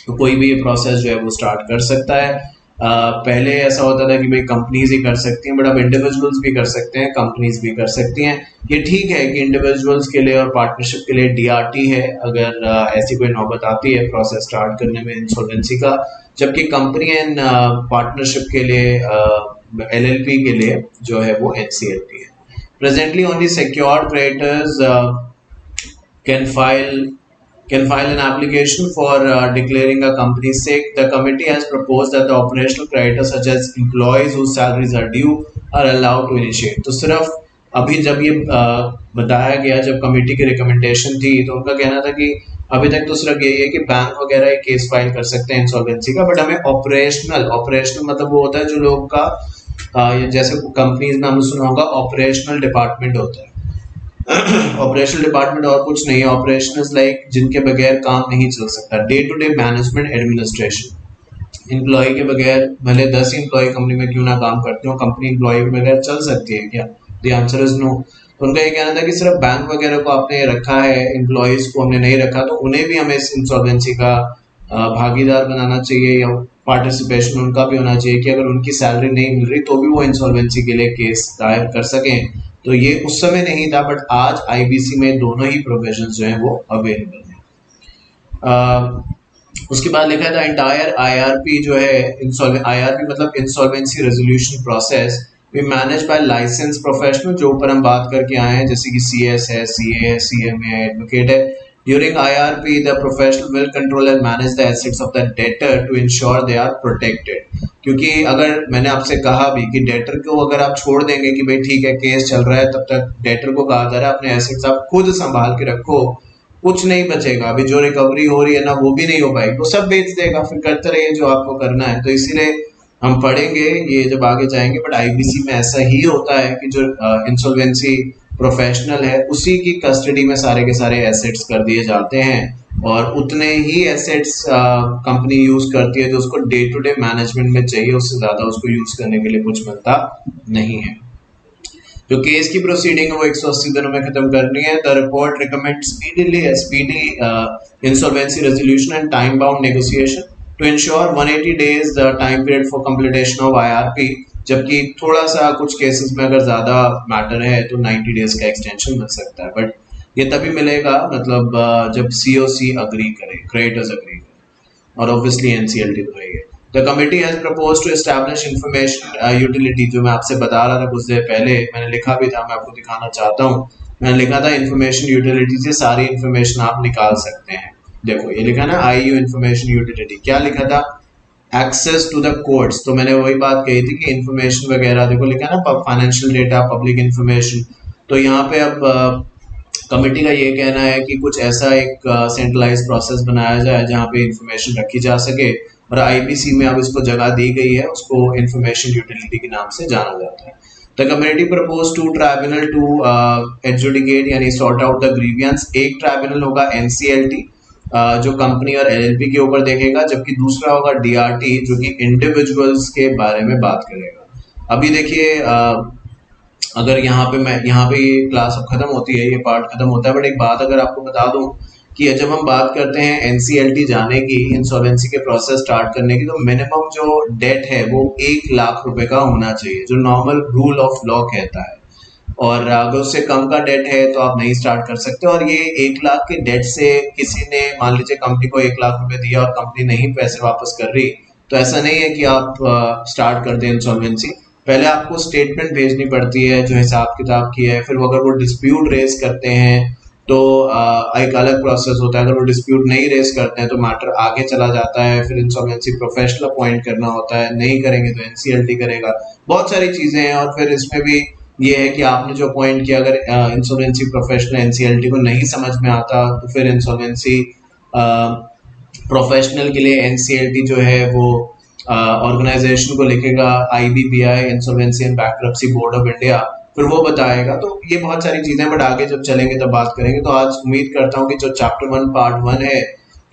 तो कोई भी ये प्रोसेस जो है वो स्टार्ट कर सकता है। पहले ऐसा होता था कि भाई कंपनीज ही कर सकती हैं, बट अब इंडिविजुअल्स भी कर सकते हैं, कंपनीज भी कर सकती हैं। ये ठीक है कि इंडिविजुअल्स के लिए और पार्टनरशिप के लिए डीआरटी है अगर ऐसी कोई नौबत आती है प्रोसेस स्टार्ट करने में इंसॉल्वेंसी का, जबकि कंपनी एंड पार्टनरशिप के लिए एलएलपी के लिए जो है वो एनसीएलटी है। Presently only secured creditors can file can file an application for declaring a company sick. The committee has proposed that the operational creditors such as employees whose salaries are due are allowed to initiate. तो सिर्फ अभी जब ये बताया गया, जब committee की recommendation थी, तो उनका कहना था कि अभी तक तो सिर्फ यही है कि बैंक वगैरह केस फाइल कर सकते हैं इंसॉल्वेंसी का, बट हमें ऑपरेशनल मतलब वो होता है जो लोग का जैसे कंपनीज में हमने सुना होगा ऑपरेशनल डिपार्टमेंट होता है। ऑपरेशनल डिपार्टमेंट और कुछ नहीं है, ऑपरेशनल लाइक जिनके बगैर काम नहीं चल सकता, day to day management administration. Employ के बगैर भले 10 ही एम्प्लॉय कंपनी में क्यों ना काम करते हो, कंपनी एम्प्लॉय के बगैर चल सकती है क्या? The answer is no. तो उनका ये कहना था कि सिर्फ बैंक वगैरह को आपने रखा है, एम्प्लॉयज को हमने नहीं रखा, तो उन्हें भी हमें इस इंसॉल्वेंसी का भागीदार बनाना चाहिए, या पार्टिसिपेशन उनका भी होना चाहिए कि अगर उनकी सैलरी नहीं मिल रही तो भी वो इंसॉल्वेंसी के लिए केस दायर कर सकें। तो ये उस समय नहीं था, बट आज आईबीसी में दोनों ही प्रोविजंस जो हैं वो अवेलेबल हैं। उसके बाद लिखा था एंटायर आईआरपी जो है आईआरपी मतलब insolvency resolution process we manage by license professional, जो ऊपर हम बात करके आए हैं, जैसे कि सीएस है, सीए है, सीएमए है, एडवोकेट है। During IRP, the professional will control and manage the assets of the debtor to ensure they are protected. क्योंकि अगर मैंने आपसे कहा भी कि डेटर को अगर आप छोड़ देंगे कि भाई ठीक है केस चल रहा है, तब तक डेटर को कहा जा रहा है अपने एसेट्स आप खुद संभाल के रखो, कुछ नहीं बचेगा। अभी जो रिकवरी हो रही है ना वो भी नहीं हो पाएगी, वो सब बेच देगा, फिर करते रहिए जो आपको करना है। तो इसीलिए हम पढ़ेंगे ये जब आगे जाएंगे, बट आईबीसी में ऐसा ही होता है कि जो इंसॉल्वेंसी प्रोफेशनल है उसी की कस्टडी में सारे के सारे एसेट्स कर दिए जाते हैं, और उतने ही एसेट्स कंपनी यूज करती है जो उसको डे टू डे मैनेजमेंट में चाहिए, उससे ज्यादा उसको यूज करने के लिए कुछ मिलता नहीं है। जो केस की प्रोसीडिंग है वो 180 दिनों में खत्म करनी है। The report recommend speedy insolvency resolution and time bound negotiation to ensure 180 days the time period for completion of IRP, जबकि थोड़ा सा कुछ केसेस में अगर ज्यादा मैटर है तो 90 डेज का एक्सटेंशन मिल सकता है, बट ये तभी मिलेगा मतलब जब सीओसी अग्री करे, क्रेडिटर्स अग्री करे, और ऑब्वियसली एनसीएलटी तो है। The committee has proposed to establish information utility, जो मैं आपसे बता रहा था कुछ देर पहले, मैंने लिखा भी था, मैं आपको दिखाना चाहता हूँ। मैंने लिखा था इंफॉर्मेशन यूटिलिटी से सारी इंफॉर्मेशन आप निकाल सकते हैं। देखो ये लिखा ना आईयू इंफॉर्मेशन यूटिलिटी, क्या लिखा था? Access to the courts. तो मैंने वही बात कही थी कि इंफॉर्मेशन वगैरह, देखो लिखा ना फाइनेंशियल डेटा, पब्लिक इंफॉर्मेशन। तो यहाँ पे अब कमेटी का ये कहना है कि कुछ ऐसा एक सेंट्रलाइज प्रोसेस बनाया जाए जहाँ पे इंफॉर्मेशन रखी जा सके, और आईबीसी में अब इसको जगह दी गई है, उसको इंफॉर्मेशन यूटिलिटी के नाम से जाना जाता है। The committee propose to tribunal to adjudicate यानी सॉर्ट आउट द ग्रीवियंस। एक ट्राइब्यूनल होगा एनसीएलटी जो कंपनी और एलएलपी के ऊपर देखेगा, जबकि दूसरा होगा डीआरटी जो कि इंडिविजुअल्स के बारे में बात करेगा। अभी देखिए अगर यहाँ पे ये क्लास अब खत्म होती है, ये पार्ट खत्म होता है, बट एक बात अगर आपको बता दूं कि जब हम बात करते हैं एनसीएलटी जाने की, इंसॉल्वेंसी के प्रोसेस स्टार्ट करने की, तो मिनिमम जो डेट है वो 1 लाख रुपए का होना चाहिए, जो नॉर्मल रूल ऑफ लॉ कहता है। और अगर उससे कम का डेट है तो आप नहीं स्टार्ट कर सकते। और ये 1 लाख के डेट से किसी ने मान लीजिए कंपनी को 1 लाख रुपए दिया और कंपनी नहीं पैसे वापस कर रही, तो ऐसा नहीं है कि आप स्टार्ट कर दें इंसॉल्वेंसी। पहले आपको स्टेटमेंट भेजनी पड़ती है जो हिसाब किताब की है, फिर अगर वो डिस्प्यूट रेज करते हैं तो एक अलग प्रोसेस होता है। अगर वो डिस्प्यूट नहीं रेज करते हैं तो मैटर आगे चला जाता है, फिर इंसॉल्वेंसी प्रोफेशनल अपॉइंट करना होता है, नहीं करेंगे तो एनसीएलटी करेगा, बहुत सारी चीजें हैं। और फिर इसमें भी ये है कि आपने जो अपॉइंट किया, अगर इंसॉल्वेंसी प्रोफेशनल एनसीएलटी को नहीं समझ में आता तो फिर इंसॉल्वेंसी प्रोफेशनल के लिए एनसीएलटी जो है वो ऑर्गेनाइजेशन को लिखेगा IBPI, insolvency and bankruptcy board of India, फिर वो बताएगा। तो ये बहुत सारी चीजें, बट आगे जब चलेंगे तब बात करेंगे। तो आज उम्मीद करता हूँ कि जो चैप्टर 1 पार्ट 1 है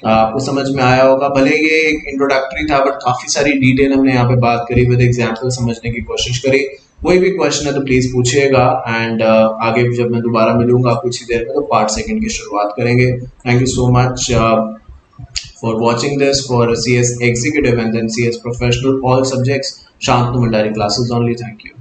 आपको समझ में आया होगा। भले ये एक इंट्रोडक्टरी था, बट काफी सारी डिटेल हमने यहाँ पे बात करी, विद एग्जाम्पल समझने की कोशिश करी। कोई भी क्वेश्चन है तो प्लीज पूछिएगा, एंड आगे जब मैं दोबारा मिलूंगा कुछ ही देर में तो पार्ट 2 की शुरुआत करेंगे। Thank you so much. For watching this for CS Executive and then CS Professional, all subjects, Shantanu Mandari classes only. Thank you.